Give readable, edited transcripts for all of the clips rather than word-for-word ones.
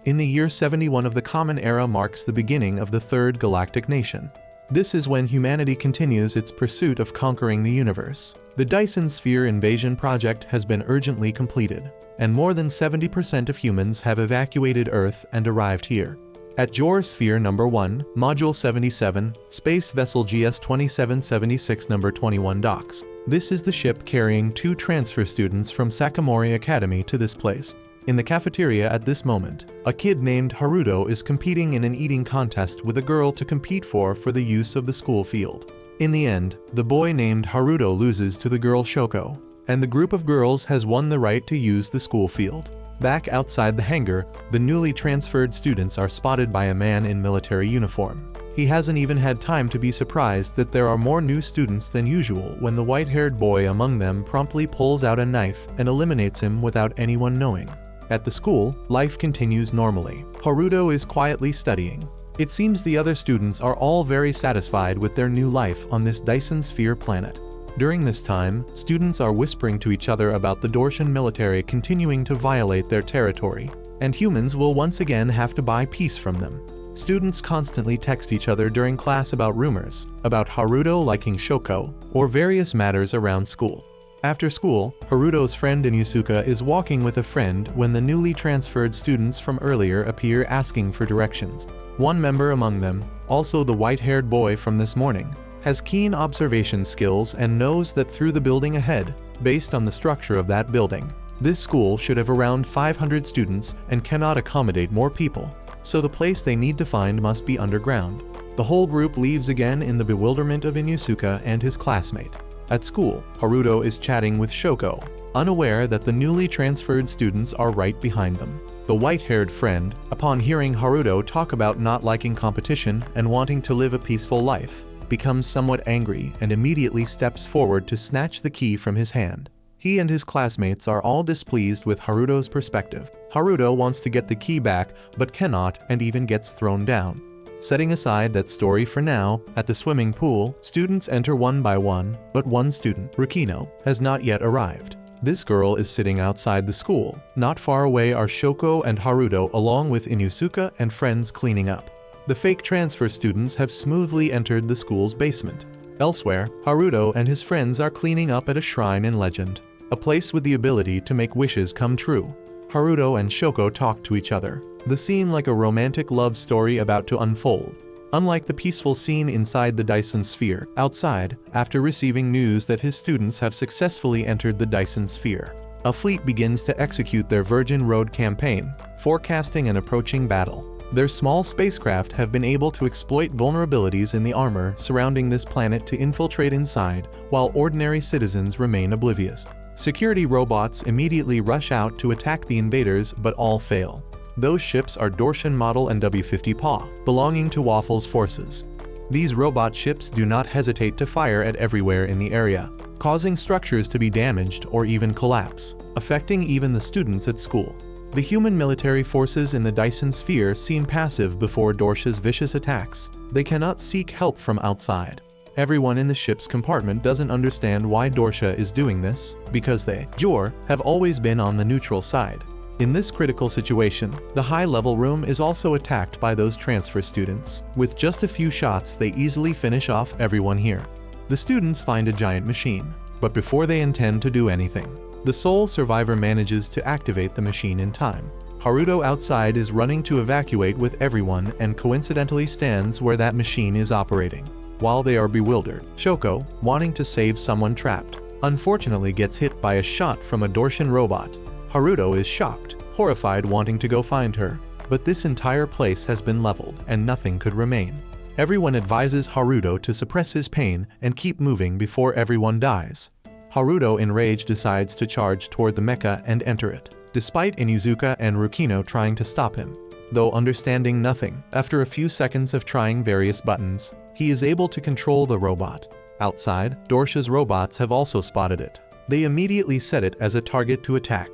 In the year 71 of the Common Era marks the beginning of the Third Galactic Nation. This is when humanity continues its pursuit of conquering the universe. The Dyson Sphere invasion project has been urgently completed, and more than 70% of humans have evacuated Earth and arrived here. At Jorosphere number 1, Module 77, Space Vessel GS-2776 number 21 docks. This is the ship carrying 2 transfer students from Sakamori Academy to this place. In the cafeteria at this moment, a kid named Haruto is competing in an eating contest with a girl to compete for the use of the school field. In the end, the boy named Haruto loses to the girl Shoko, and the group of girls has won the right to use the school field. Back outside the hangar, the newly transferred students are spotted by a man in military uniform. He hasn't even had time to be surprised that there are more new students than usual when the white-haired boy among them promptly pulls out a knife and eliminates him without anyone knowing. At the school, life continues normally. Haruto is quietly studying. It seems the other students are all very satisfied with their new life on this Dyson Sphere planet. During this time, students are whispering to each other about the Dorsian military continuing to violate their territory, and humans will once again have to buy peace from them. Students constantly text each other during class about rumors, about Haruto liking Shoko, or various matters around school. After school, Haruto's friend Inusuka is walking with a friend when the newly transferred students from earlier appear asking for directions. One member among them, also the white-haired boy from this morning, has keen observation skills and knows that through the building ahead, based on the structure of that building, this school should have around 500 students and cannot accommodate more people, so the place they need to find must be underground. The whole group leaves again in the bewilderment of Inusuka and his classmate. At school, Haruto is chatting with Shoko, unaware that the newly transferred students are right behind them. The white-haired friend, upon hearing Haruto talk about not liking competition and wanting to live a peaceful life, becomes somewhat angry and immediately steps forward to snatch the key from his hand. He and his classmates are all displeased with Haruto's perspective. Haruto wants to get the key back but cannot and even gets thrown down. Setting aside that story for now, at the swimming pool, students enter one by one, but one student, Rukino, has not yet arrived. This girl is sitting outside the school. Not far away are Shoko and Haruto along with Inusuka and friends cleaning up. The fake transfer students have smoothly entered the school's basement. Elsewhere, Haruto and his friends are cleaning up at a shrine in legend, a place with the ability to make wishes come true. Haruto and Shoko talk to each other, the scene like a romantic love story about to unfold. Unlike the peaceful scene inside the Dyson Sphere, outside, after receiving news that his students have successfully entered the Dyson Sphere, a fleet begins to execute their Virgin Road campaign, forecasting an approaching battle. Their small spacecraft have been able to exploit vulnerabilities in the armor surrounding this planet to infiltrate inside, while ordinary citizens remain oblivious. Security robots immediately rush out to attack the invaders, but all fail. Those ships are Dorsian Model and W-50 PA, belonging to Waffle's forces. These robot ships do not hesitate to fire at everywhere in the area, causing structures to be damaged or even collapse, affecting even the students at school. The human military forces in the Dyson Sphere seem passive before Dorsia's vicious attacks. They cannot seek help from outside. Everyone in the ship's compartment doesn't understand why Dorsia is doing this, because they, Jor, have always been on the neutral side. In this critical situation, the high-level room is also attacked by those transfer students. With just a few shots, they easily finish off everyone here. The students find a giant machine, but before they intend to do anything, the sole survivor manages to activate the machine in time. Haruto outside is running to evacuate with everyone and coincidentally stands where that machine is operating. While they are bewildered, Shoko, wanting to save someone trapped, unfortunately gets hit by a shot from a Dorsian robot. Haruto is shocked, horrified, wanting to go find her, but this entire place has been leveled and nothing could remain. Everyone advises Haruto to suppress his pain and keep moving before everyone dies. Haruto, enraged, decides to charge toward the mecha and enter it, despite Inusuka and Rukino trying to stop him. Though understanding nothing, after a few seconds of trying various buttons, he is able to control the robot. Outside, Dorsia's robots have also spotted it. They immediately set it as a target to attack.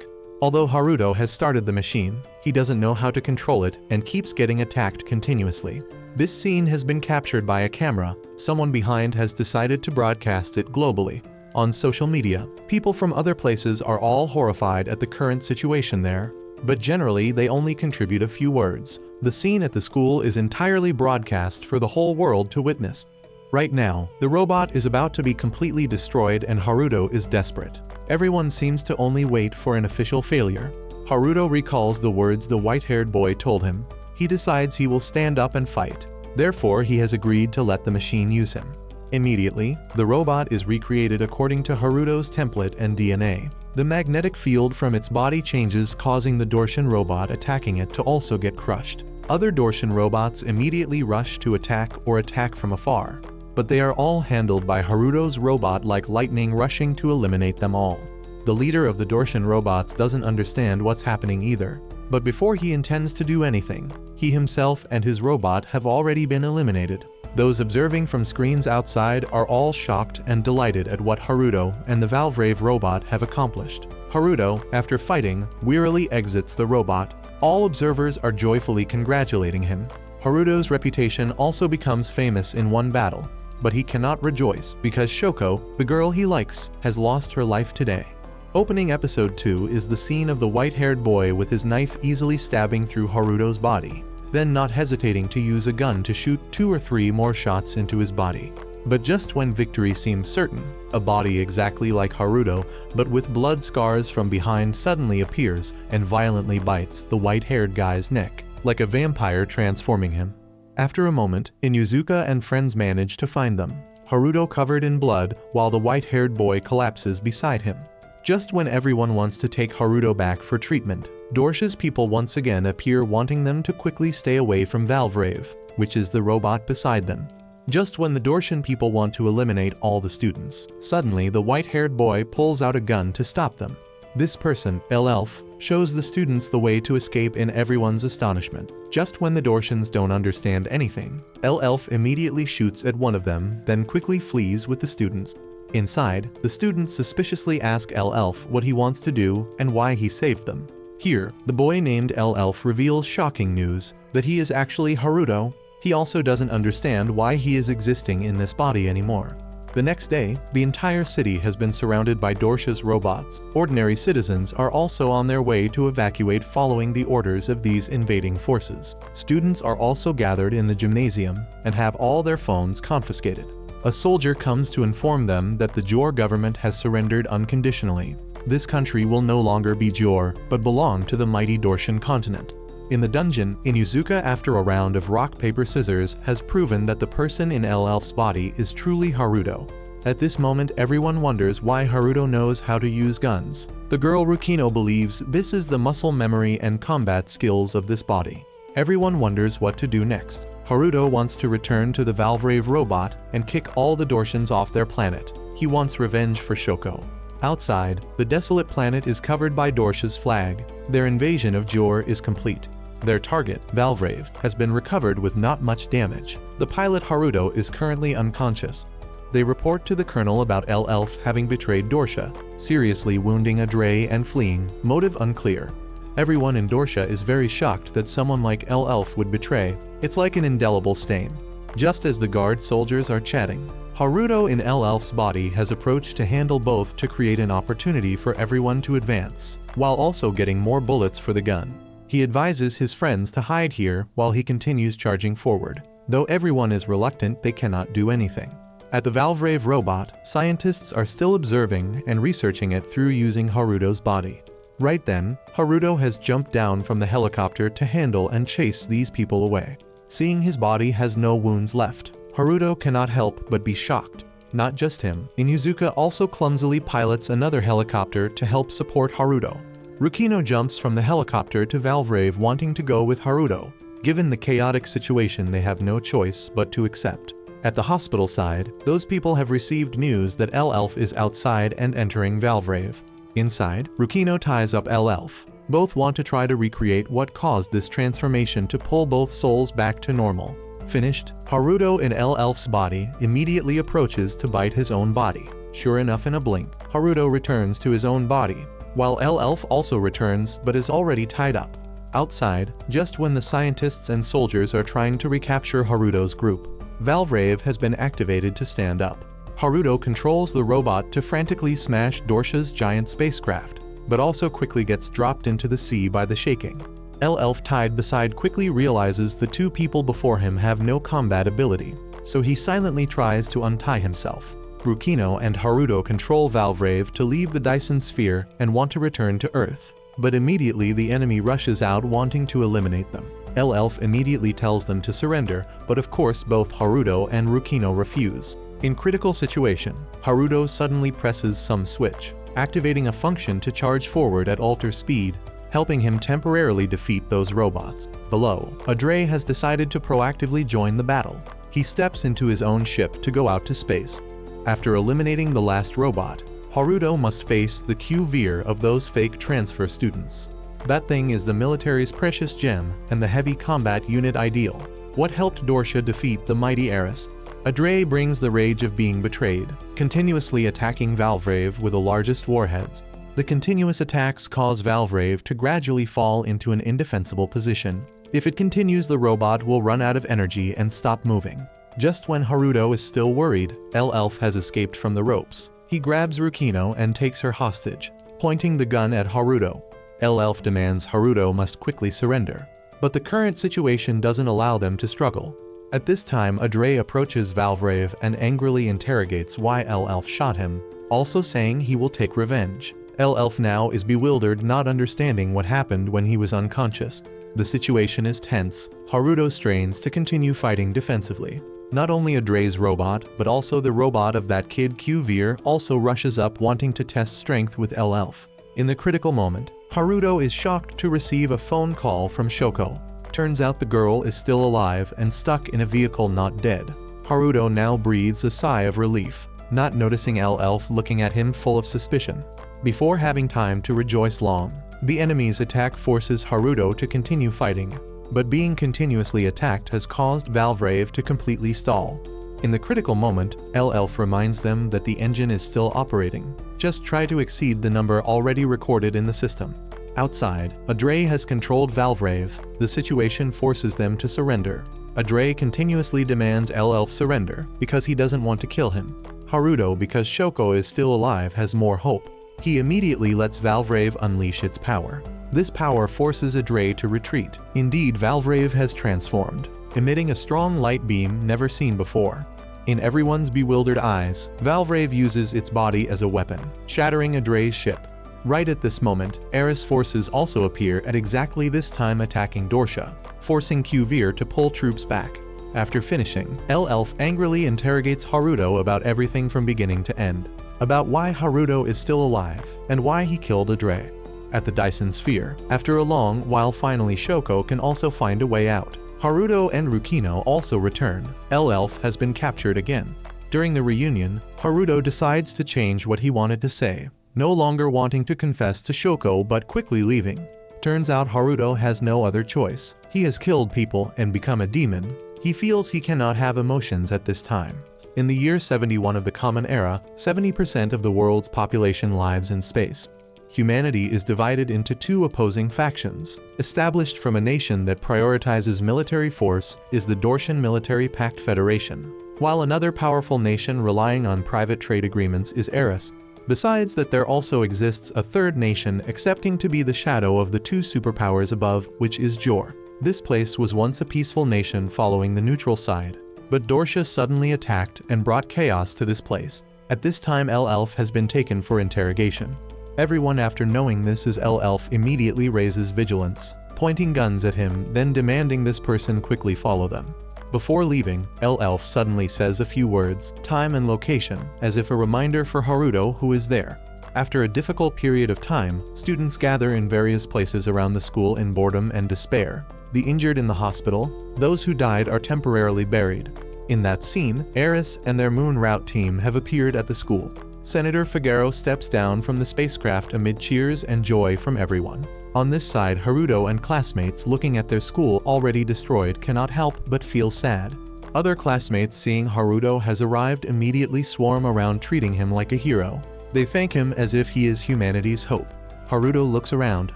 Although Haruto has started the machine, he doesn't know how to control it and keeps getting attacked continuously. This scene has been captured by a camera. Someone behind has decided to broadcast it globally. On social media, people from other places are all horrified at the current situation there. but generally they only contribute a few words. The scene at the school is entirely broadcast for the whole world to witness. Right now, the robot is about to be completely destroyed and Haruto is desperate. Everyone seems to only wait for an official failure. Haruto recalls the words the white-haired boy told him. He decides he will stand up and fight. Therefore, he has agreed to let the machine use him. Immediately, the robot is recreated according to Haruto's template and DNA. The magnetic field from its body changes, causing the Dorsian robot attacking it to also get crushed. Other Dorsian robots immediately rush to attack or attack from afar, but they are all handled by Haruto's robot like lightning, rushing to eliminate them all. The leader of the Dorsian robots doesn't understand what's happening either, but before he intends to do anything, he himself and his robot have already been eliminated. Those observing from screens outside are all shocked and delighted at what Haruto and the Valvrave robot have accomplished. Haruto, after fighting, wearily exits the robot. All observers are joyfully congratulating him. Haruto's reputation also becomes famous in one battle, but he cannot rejoice because Shoko, the girl he likes, has lost her life today. Opening episode 2 is the scene of the white-haired boy with his knife easily stabbing through Haruto's body, then not hesitating to use a gun to shoot 2 or 3 more shots into his body. But just when victory seems certain, a body exactly like Haruto but with blood scars from behind suddenly appears and violently bites the white-haired guy's neck, like a vampire transforming him. After a moment, Inuzuka and friends manage to find them, Haruto covered in blood while the white-haired boy collapses beside him. Just when everyone wants to take Haruto back for treatment, Dorsh's people once again appear, wanting them to quickly stay away from Valvrave, which is the robot beside them. Just when the Dorsian people want to eliminate all the students, suddenly the white-haired boy pulls out a gun to stop them. This person, Elf, shows the students the way to escape in everyone's astonishment. Just when the Dorsians don't understand anything, Elf immediately shoots at one of them, then quickly flees with the students. Inside, the students suspiciously ask Elf what he wants to do and why he saved them. Here, the boy named Elf reveals shocking news that he is actually Haruto. He also doesn't understand why he is existing in this body anymore. The next day, the entire city has been surrounded by Dorsh's robots. Ordinary citizens are also on their way to evacuate following the orders of these invading forces. Students are also gathered in the gymnasium and have all their phones confiscated. A soldier comes to inform them that the Jor government has surrendered unconditionally. This country will no longer be Jor, but belong to the mighty Dorsian continent. In the dungeon, Inuzuka, after a round of rock, paper, scissors, has proven that the person in Elf's body is truly Haruto. At this moment, everyone wonders why Haruto knows how to use guns. The girl Rukino believes this is the muscle memory and combat skills of this body. Everyone wonders what to do next. Haruto wants to return to the Valvrave robot and kick all the Dorsians off their planet. He wants revenge for Shoko. Outside, the desolate planet is covered by Dorsh's flag. Their invasion of Jor is complete. Their target, Valvrave, has been recovered with not much damage. The pilot Haruto is currently unconscious. They report to the colonel about Elf having betrayed Dorsha, seriously wounding Adre and fleeing, motive unclear. Everyone in Dorsha is very shocked that someone like Elf would betray. It's like an indelible stain. Just as the guard soldiers are chatting, Haruto in Elf's body has approached to handle both to create an opportunity for everyone to advance, while also getting more bullets for the gun. He advises his friends to hide here while he continues charging forward. Though everyone is reluctant, they cannot do anything. At the Valvrave robot, scientists are still observing and researching it through using Haruto's body. Right then, Haruto has jumped down from the helicopter to handle and chase these people away. Seeing his body has no wounds left, Haruto cannot help but be shocked. Not just him, Inuzuka also clumsily pilots another helicopter to help support Haruto. Rukino jumps from the helicopter to Valvrave, wanting to go with Haruto. Given the chaotic situation, they have no choice but to accept. At the hospital side, those people have received news that Elf is outside and entering Valvrave. Inside, Rukino ties up Elf. Both want to try to recreate what caused this transformation to pull both souls back to normal. Finished, Haruto in Elf's body immediately approaches to bite his own body. Sure enough, in a blink, Haruto returns to his own body, while Elf also returns but is already tied up. Outside, just when the scientists and soldiers are trying to recapture Haruto's group, Valvrave has been activated to stand up. Haruto controls the robot to frantically smash Dorsha's giant spacecraft. but also quickly gets dropped into the sea by the shaking. Elf tied beside quickly realizes the two people before him have no combat ability, so he silently tries to untie himself. Rukino and Haruto control Valvrave to leave the Dyson sphere and want to return to Earth, but immediately the enemy rushes out wanting to eliminate them. Elf immediately tells them to surrender, but of course both Haruto and Rukino refuse. In critical situation, Haruto suddenly presses some switch, activating a function to charge forward at alter speed, helping him temporarily defeat those robots. Below, Adre has decided to proactively join the battle. He steps into his own ship to go out to space. After eliminating the last robot, Haruto must face the Coup of those fake transfer students. That thing is the military's precious gem and the heavy combat unit ideal. What helped Dorsia defeat the mighty Aerys? Adre brings the rage of being betrayed, continuously attacking Valvrave with the largest warheads. The continuous attacks cause Valvrave to gradually fall into an indefensible position. If it continues, the robot will run out of energy and stop moving. Just when Haruto is still worried, Elf has escaped from the ropes. He grabs Rukino and takes her hostage, pointing the gun at Haruto. Elf demands Haruto must quickly surrender, but the current situation doesn't allow them to struggle. At this time, Adre approaches Valvrave and angrily interrogates why Elf shot him, also saying he will take revenge. Elf now is bewildered, not understanding what happened when he was unconscious. The situation is tense. Haruto strains to continue fighting defensively. Not only Adre's robot, but also the robot of that kid Coup also rushes up wanting to test strength with Elf. In the critical moment, Haruto is shocked to receive a phone call from Shoko. Turns out the girl is still alive and stuck in a vehicle, not dead. Haruto now breathes a sigh of relief, not noticing Elf looking at him full of suspicion. Before having time to rejoice long, the enemy's attack forces Haruto to continue fighting, but being continuously attacked has caused Valvrave to completely stall. In the critical moment, Elf reminds them that the engine is still operating. Just try to exceed the number already recorded in the system. Outside, Adre has controlled Valvrave. The situation forces them to surrender. Adre continuously demands Elf surrender because he doesn't want to kill him. Haruto, because Shoko is still alive, has more hope. He immediately lets Valvrave unleash its power. This power forces Adre to retreat. Indeed, Valvrave has transformed, emitting a strong light beam never seen before. In everyone's bewildered eyes, Valvrave uses its body as a weapon, shattering Adre's ship. Right at this moment, Aerys forces also appear at exactly this time, attacking Dorsia, forcing Coup to pull troops back. After finishing, Elf angrily interrogates Haruto about everything from beginning to end, about why Haruto is still alive and why he killed Adre. At the Dyson sphere, after a long while, finally Shoko can also find a way out. Haruto and Rukino also return. Elf has been captured again. During the reunion, Haruto decides to change what he wanted to say, no longer wanting to confess to Shoko but quickly leaving. Turns out Haruto has no other choice. He has killed people and become a demon. He feels he cannot have emotions at this time. In the year 71 of the Common Era, 70% of the world's population lives in space. Humanity is divided into two opposing factions. Established from a nation that prioritizes military force is the Dorsian Military Pact Federation, while another powerful nation relying on private trade agreements is Aerys. Besides that, there also exists a third nation accepting to be the shadow of the two superpowers above, which is Jor. This place was once a peaceful nation following the neutral side, but Dorsia suddenly attacked and brought chaos to this place. At this time, Elf has been taken for interrogation. Everyone, after knowing this, is Elf immediately raises vigilance, pointing guns at him, then demanding this person quickly follow them. Before leaving, Elf suddenly says a few words, time and location, as if a reminder for Haruto, who is there. After a difficult period of time, students gather in various places around the school in boredom and despair. The injured in the hospital, those who died are temporarily buried. In that scene, Aerys and their moon route team have appeared at the school. Senator Figaro steps down from the spacecraft amid cheers and joy from everyone. On this side, Haruto and classmates looking at their school already destroyed cannot help but feel sad. Other classmates, seeing Haruto has arrived, immediately swarm around, treating him like a hero. They thank him as if he is humanity's hope. Haruto looks around,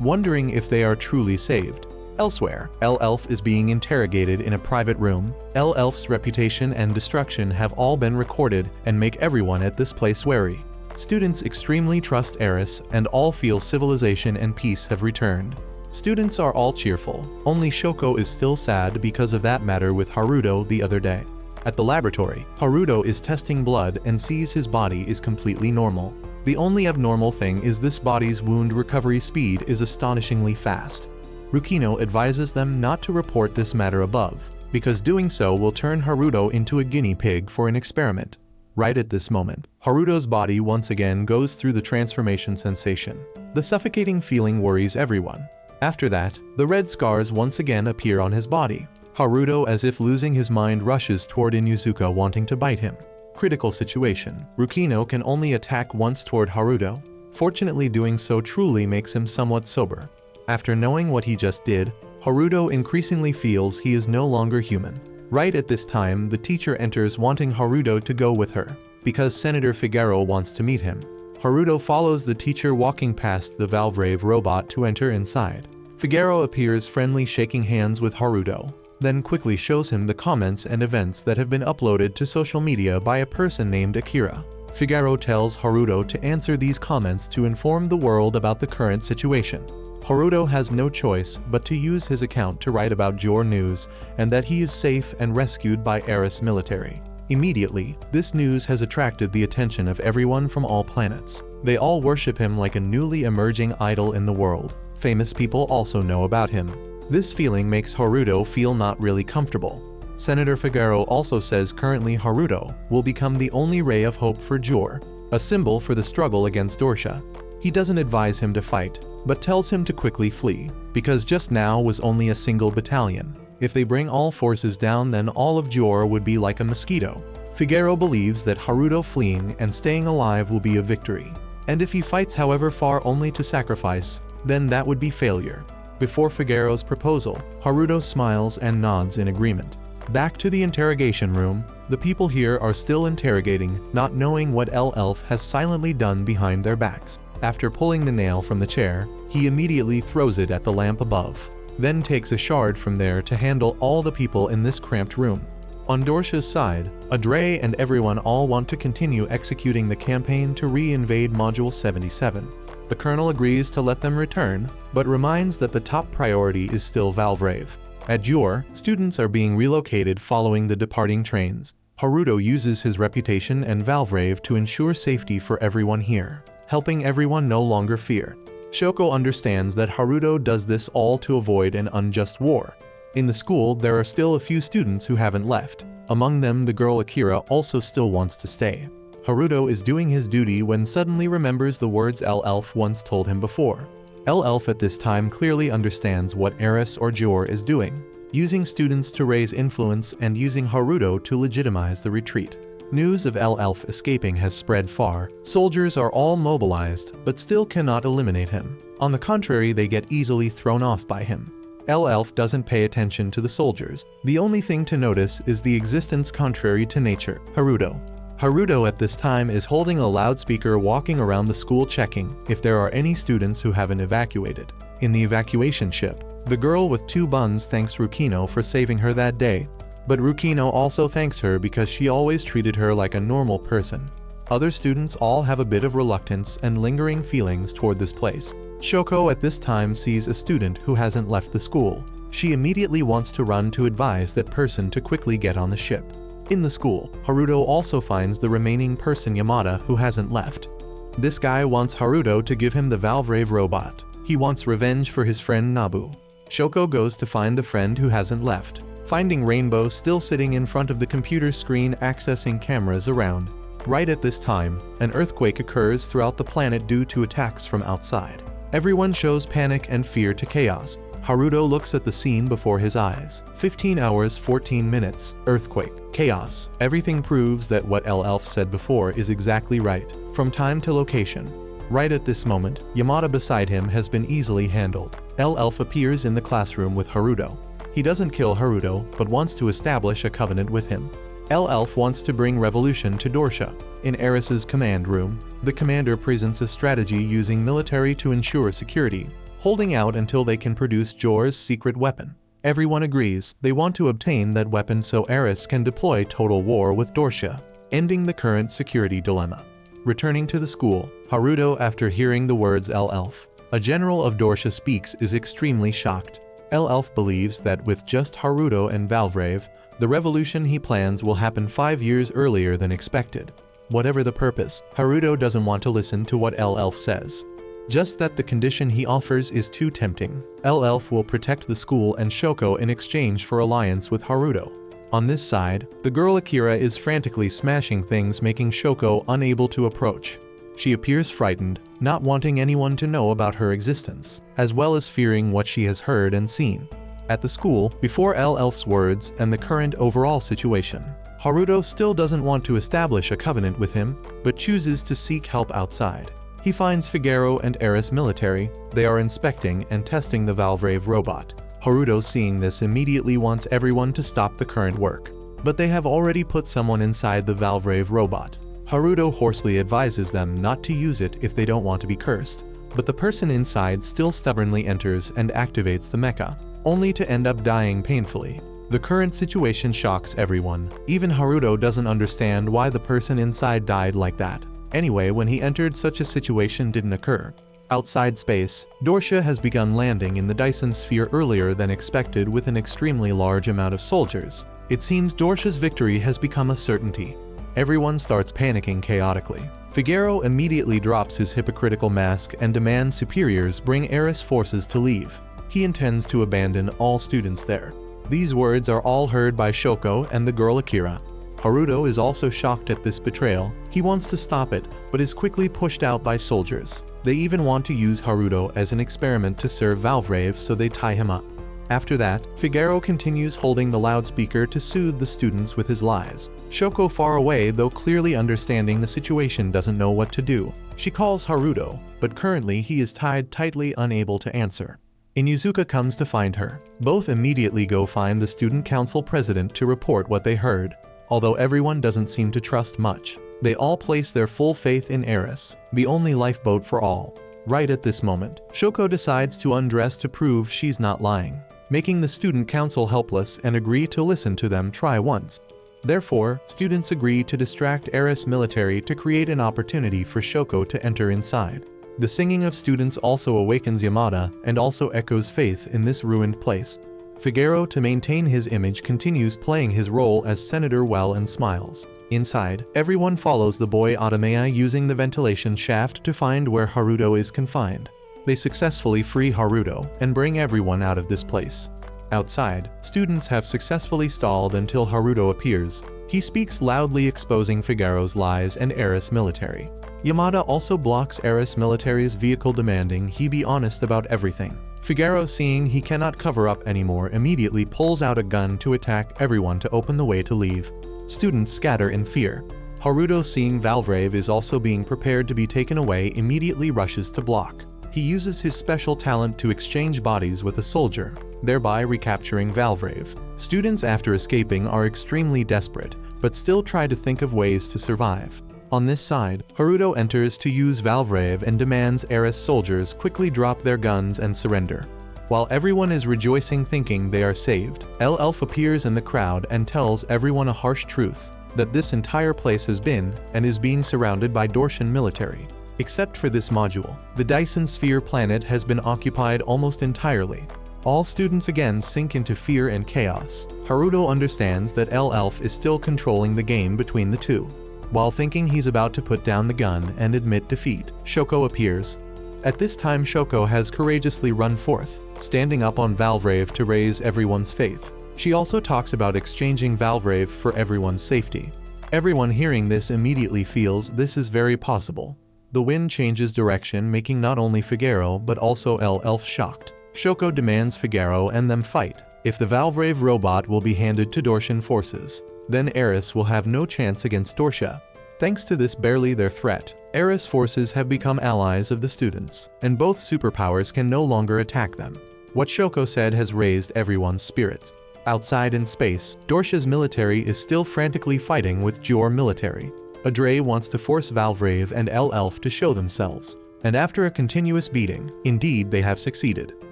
wondering if they are truly saved. Elsewhere, Elf is being interrogated in a private room. Elf's reputation and destruction have all been recorded and make everyone at this place wary. Students extremely trust Aerys, and all feel civilization and peace have returned. Students are all cheerful, only Shoko is still sad because of that matter with Haruto the other day. At the laboratory, Haruto is testing blood and sees his body is completely normal. The only abnormal thing is this body's wound recovery speed is astonishingly fast. Rukino advises them not to report this matter above, because doing so will turn Haruto into a guinea pig for an experiment. Right at this moment, Haruto's body once again goes through the transformation sensation. The suffocating feeling worries everyone. After that, the red scars once again appear on his body. Haruto, as if losing his mind, rushes toward Inuzuka wanting to bite him. Critical situation. Rukino can only attack once toward Haruto. Fortunately, doing so truly makes him somewhat sober. After knowing what he just did, Haruto increasingly feels he is no longer human. Right at this time, the teacher enters wanting Haruto to go with her, because Senator Figaro wants to meet him. Haruto follows the teacher walking past the Valvrave robot to enter inside. Figaro appears friendly, shaking hands with Haruto, then quickly shows him the comments and events that have been uploaded to social media by a person named Akira. Figaro tells Haruto to answer these comments to inform the world about the current situation. Haruto has no choice but to use his account to write about Jor news and that he is safe and rescued by Aerys military. Immediately, this news has attracted the attention of everyone from all planets. They all worship him like a newly emerging idol in the world. Famous people also know about him. This feeling makes Haruto feel not really comfortable. Senator Figaro also says currently Haruto will become the only ray of hope for Jor, a symbol for the struggle against Dorsia. He doesn't advise him to fight, but tells him to quickly flee, because just now was only a single battalion. If they bring all forces down, then all of Jor would be like a mosquito. Figaro believes that Haruto fleeing and staying alive will be a victory. And if he fights however far only to sacrifice, then that would be failure. Before Figaro's proposal, Haruto smiles and nods in agreement. Back to the interrogation room, the people here are still interrogating, not knowing what Elf has silently done behind their backs. After pulling the nail from the chair, he immediately throws it at the lamp above, then takes a shard from there to handle all the people in this cramped room. On Dorsia's side, Adre and everyone all want to continue executing the campaign to re-invade Module 77. The Colonel agrees to let them return, but reminds that the top priority is still Valvrave. At Jor, students are being relocated following the departing trains. Haruto uses his reputation and Valvrave to ensure safety for everyone here, helping everyone no longer fear. Shoko understands that Haruto does this all to avoid an unjust war. In the school, there are still a few students who haven't left. Among them, the girl Akira also still wants to stay. Haruto is doing his duty when suddenly remembers the words Elf once told him before. Elf at this time clearly understands what Aerys or Jor is doing, using students to raise influence and using Haruto to legitimize the retreat. News of Elf escaping has spread far. Soldiers are all mobilized, but still cannot eliminate him. On the contrary, they get easily thrown off by him. Elf doesn't pay attention to the soldiers. The only thing to notice is the existence contrary to nature, Haruto. Haruto at this time is holding a loudspeaker walking around the school checking if there are any students who haven't evacuated. In the evacuation ship, the girl with 2 buns thanks Rukino for saving her that day. But Rukino also thanks her because she always treated her like a normal person. Other students all have a bit of reluctance and lingering feelings toward this place. Shoko at this time sees a student who hasn't left the school. She immediately wants to run to advise that person to quickly get on the ship. In the school, Haruto also finds the remaining person Yamada who hasn't left. This guy wants Haruto to give him the Valvrave robot. He wants revenge for his friend Nabu. Shoko goes to find the friend who hasn't left, finding Rainbow still sitting in front of the computer screen accessing cameras around. Right at this time, an earthquake occurs throughout the planet due to attacks from outside. Everyone shows panic and fear to chaos. Haruto looks at the scene before his eyes. 15 hours 14 minutes, earthquake, chaos. Everything proves that what Elf said before is exactly right, from time to location. Right at this moment, Yamada beside him has been easily handled. Elf appears in the classroom with Haruto. He doesn't kill Haruto, but wants to establish a covenant with him. Elf wants to bring revolution to Dorsia. In Aerys's command room, the commander presents a strategy using military to ensure security, holding out until they can produce Jor's secret weapon. Everyone agrees they want to obtain that weapon so Aerys can deploy total war with Dorsia, ending the current security dilemma. Returning to the school, Haruto, after hearing the words L-Elf, a general of Dorsia, speaks, is extremely shocked. L-Elf believes that with just Haruto and Valvrave, the revolution he plans will happen 5 years earlier than expected. Whatever the purpose, Haruto doesn't want to listen to what L-Elf says. Just that the condition he offers is too tempting. L-Elf will protect the school and Shoko in exchange for alliance with Haruto. On this side, the girl Akira is frantically smashing things, making Shoko unable to approach. She appears frightened, not wanting anyone to know about her existence, as well as fearing what she has heard and seen. At the school, before L-Elf's words and the current overall situation, Haruto still doesn't want to establish a covenant with him, but chooses to seek help outside. He finds Figaro and Aerys military. They are inspecting and testing the Valvrave robot. Haruto, seeing this, immediately wants everyone to stop the current work. But they have already put someone inside the Valvrave robot. Haruto hoarsely advises them not to use it if they don't want to be cursed. But the person inside still stubbornly enters and activates the mecha, only to end up dying painfully. The current situation shocks everyone. Even Haruto doesn't understand why the person inside died like that. Anyway, when he entered, such a situation didn't occur. Outside space, Dorsia has begun landing in the Dyson sphere earlier than expected with an extremely large amount of soldiers. It seems Dorsia's victory has become a certainty. Everyone starts panicking chaotically. Figaro immediately drops his hypocritical mask and demands superiors bring Aerys forces to leave. He intends to abandon all students there. These words are all heard by Shoko and the girl Akira. Haruto is also shocked at this betrayal. He wants to stop it, but is quickly pushed out by soldiers. They even want to use Haruto as an experiment to serve Valvrave, so they tie him up. After that, Figaro continues holding the loudspeaker to soothe the students with his lies. Shoko, far away though clearly understanding the situation, doesn't know what to do. She calls Haruto, but currently he is tied tightly, unable to answer. Inuzuka comes to find her. Both immediately go find the student council president to report what they heard. Although everyone doesn't seem to trust much, they all place their full faith in Aerys, the only lifeboat for all. Right at this moment, Shoko decides to undress to prove she's not lying, making the student council helpless and agree to listen to them try once. Therefore, students agree to distract Aerys military to create an opportunity for Shoko to enter inside. The singing of students also awakens Yamada and also echoes faith in this ruined place. Figaro, to maintain his image, continues playing his role as Senator well and smiles. Inside, everyone follows the boy Atamea using the ventilation shaft to find where Haruto is confined. They successfully free Haruto and bring everyone out of this place. Outside, students have successfully stalled until Haruto appears. He speaks loudly, exposing Figaro's lies and Aerys military. Yamada also blocks Aerys military's vehicle, demanding he be honest about everything. Figaro, seeing he cannot cover up anymore, immediately pulls out a gun to attack everyone to open the way to leave. Students scatter in fear. Haruto, seeing Valvrave is also being prepared to be taken away, immediately rushes to block. He uses his special talent to exchange bodies with a soldier, thereby recapturing Valvrave. Students, after escaping, are extremely desperate, but still try to think of ways to survive. On this side, Haruto enters to use Valvrave and demands Aerys soldiers quickly drop their guns and surrender. While everyone is rejoicing, thinking they are saved, L-Elf appears in the crowd and tells everyone a harsh truth, that this entire place has been and is being surrounded by Dorsian military. Except for this module, the Dyson Sphere planet has been occupied almost entirely. All students again sink into fear and chaos. Haruto understands that L-Elf is still controlling the game between the two. While thinking he's about to put down the gun and admit defeat, Shoko appears. At this time, Shoko has courageously run forth, standing up on Valvrave to raise everyone's faith. She also talks about exchanging Valvrave for everyone's safety. Everyone hearing this immediately feels this is very possible. The wind changes direction, making not only Figaro but also L-Elf shocked. Shoko demands Figaro and them fight. If the Valvrave robot will be handed to Dorsian forces, then Aerys will have no chance against Dorsia. Thanks to this barely their threat, Aerys forces have become allies of the students, and both superpowers can no longer attack them. What Shoko said has raised everyone's spirits. Outside in space, Dorsia's military is still frantically fighting with Jor military. Adre wants to force Valvrave and L-Elf to show themselves, and after a continuous beating, indeed they have succeeded.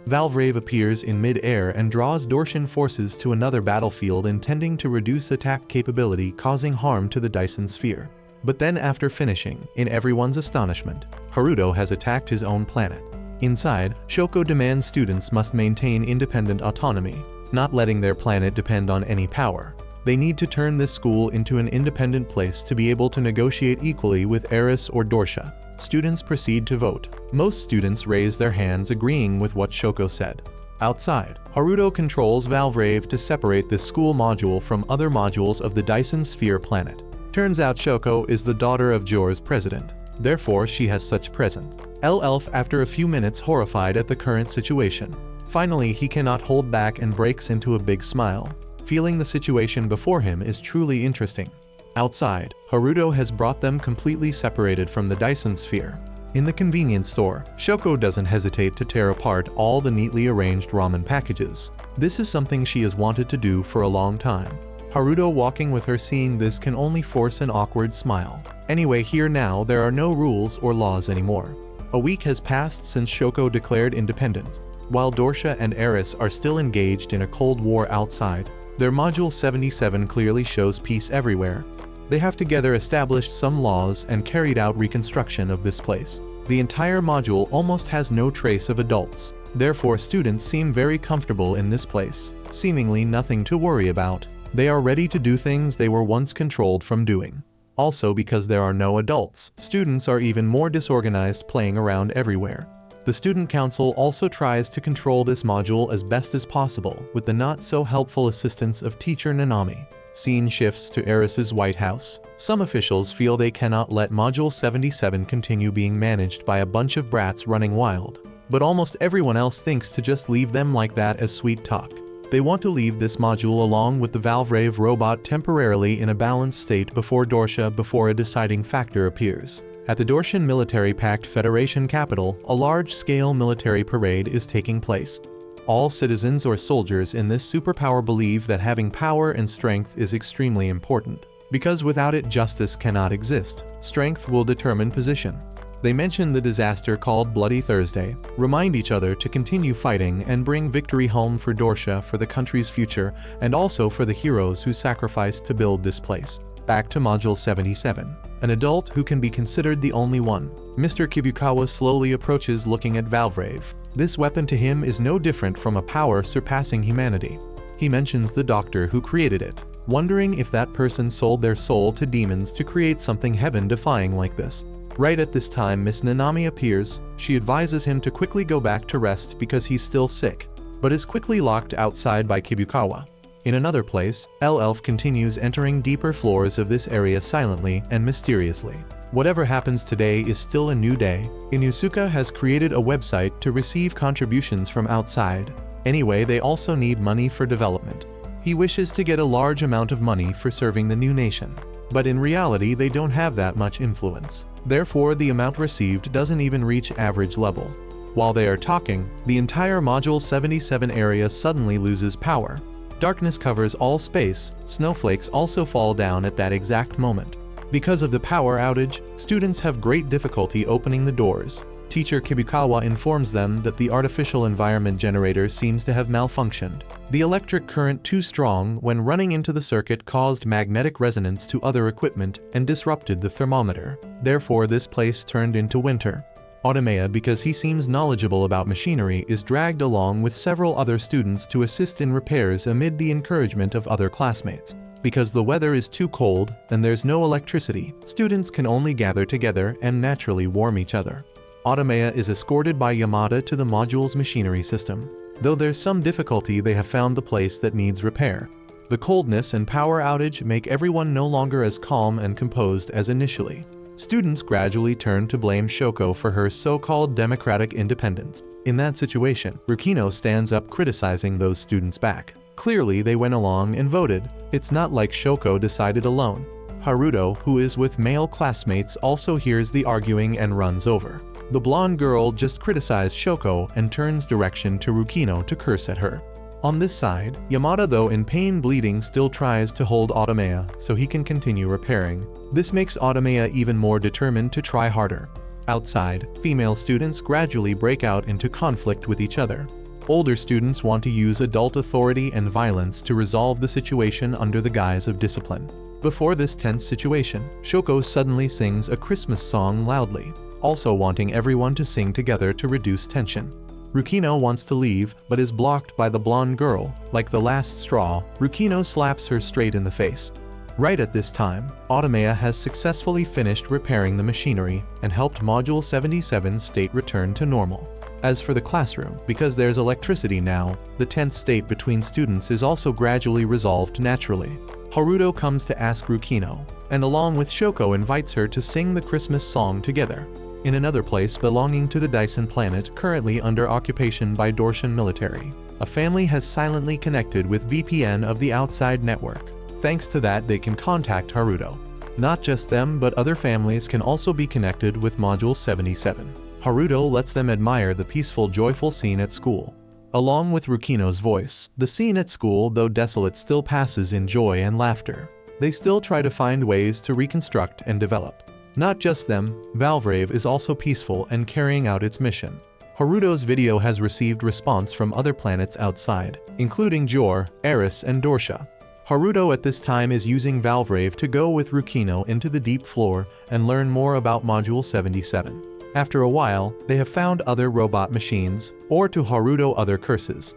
Valvrave appears in mid-air and draws Dorsian forces to another battlefield, intending to reduce attack capability, causing harm to the Dyson Sphere. But then after finishing, in everyone's astonishment, Haruto has attacked his own planet. Inside, Shoko demands students must maintain independent autonomy, not letting their planet depend on any power. They need to turn this school into an independent place to be able to negotiate equally with Aerys or Dorsia. Students proceed to vote. Most students raise their hands agreeing with what Shoko said. Outside, Haruto controls Valvrave to separate this school module from other modules of the Dyson Sphere planet. Turns out Shoko is the daughter of Jor's president. Therefore, she has such presence. Elf after a few minutes horrified at the current situation. Finally, he cannot hold back and breaks into a big smile. Feeling the situation before him is truly interesting. Outside, Haruto has brought them completely separated from the Dyson Sphere. In the convenience store, Shoko doesn't hesitate to tear apart all the neatly arranged ramen packages. This is something she has wanted to do for a long time. Haruto walking with her seeing this can only force an awkward smile. Anyway, here now there are no rules or laws anymore. A week has passed since Shoko declared independence. While Dorsia and Aerys are still engaged in a cold war outside, their Module 77 clearly shows peace everywhere. They have together established some laws and carried out reconstruction of this place. The entire module almost has no trace of adults. Therefore, students seem very comfortable in this place, seemingly nothing to worry about. They are ready to do things they were once controlled from doing. Also, because there are no adults, students are even more disorganized, playing around everywhere. The student council also tries to control this module as best as possible with the not-so-helpful assistance of teacher Nanami. Scene shifts to Aerys's White House. Some officials feel they cannot let Module 77 continue being managed by a bunch of brats running wild. But almost everyone else thinks to just leave them like that as sweet talk. They want to leave this module along with the Valvrave robot temporarily in a balanced state before Dorsia before a deciding factor appears. At the Dorsian Military Pact Federation capital, a large-scale military parade is taking place. All citizens or soldiers in this superpower believe that having power and strength is extremely important. Because without it, justice cannot exist. Strength will determine position. They mention the disaster called Bloody Thursday, remind each other to continue fighting and bring victory home for Dorsia, for the country's future, and also for the heroes who sacrificed to build this place. Back to Module 77. An adult who can be considered the only one. Mr. Kibukawa slowly approaches looking at Valvrave. This weapon to him is no different from a power surpassing humanity. He mentions the doctor who created it, wondering if that person sold their soul to demons to create something heaven-defying like this. Right at this time, Miss Nanami appears. She advises him to quickly go back to rest because he's still sick, but is quickly locked outside by Kibukawa. In another place, Elf continues entering deeper floors of this area silently and mysteriously. Whatever happens today is still a new day. Inusuka has created a website to receive contributions from outside. Anyway, they also need money for development. He wishes to get a large amount of money for serving the new nation. But in reality, they don't have that much influence. Therefore, the amount received doesn't even reach average level. While they are talking, the entire Module 77 area suddenly loses power. Darkness covers all space. Snowflakes also fall down at that exact moment. Because of the power outage, students have great difficulty opening the doors. Teacher Kibukawa informs them that the artificial environment generator seems to have malfunctioned. The electric current too strong when running into the circuit caused magnetic resonance to other equipment and disrupted the thermometer. Therefore, this place turned into winter. Automea, because he seems knowledgeable about machinery, is dragged along with several other students to assist in repairs amid the encouragement of other classmates. Because the weather is too cold and there's no electricity, students can only gather together and naturally warm each other. Automea is escorted by Yamada to the module's machinery system. Though there's some difficulty, they have found the place that needs repair. The coldness and power outage make everyone no longer as calm and composed as initially. Students gradually turn to blame Shoko for her so-called democratic independence. In that situation, Rukino stands up criticizing those students back. Clearly, they went along and voted. It's not like Shoko decided alone. Haruto, who is with male classmates, also hears the arguing and runs over. The blonde girl just criticized Shoko and turns direction to Rukino to curse at her. On this side, Yamada, though in pain bleeding, still tries to hold Automea so he can continue repairing. This makes Automea even more determined to try harder. Outside, female students gradually break out into conflict with each other. Older students want to use adult authority and violence to resolve the situation under the guise of discipline. Before this tense situation, Shoko suddenly sings a Christmas song loudly, also wanting everyone to sing together to reduce tension. Rukino wants to leave, but is blocked by the blonde girl. Like the last straw, Rukino slaps her straight in the face. Right at this time, Automaya has successfully finished repairing the machinery and helped Module 77's state return to normal. As for the classroom, because there's electricity now, the tense state between students is also gradually resolved naturally. Haruto comes to ask Rukino, and along with Shoko invites her to sing the Christmas song together. In another place belonging to the Dyson planet currently under occupation by Dorsian military, a family has silently connected with VPN of the outside network. Thanks to that, they can contact Haruto. Not just them, but other families can also be connected with Module 77. Haruto lets them admire the peaceful, joyful scene at school. Along with Rukino's voice, the scene at school, though desolate, still passes in joy and laughter. They still try to find ways to reconstruct and develop. Not just them, Valvrave is also peaceful and carrying out its mission. Haruto's video has received response from other planets outside, including Jor, Aerys, and Dorsia. Haruto at this time is using Valvrave to go with Rukino into the deep floor and learn more about Module 77. After a while, they have found other robot machines, or to Haruto other curses.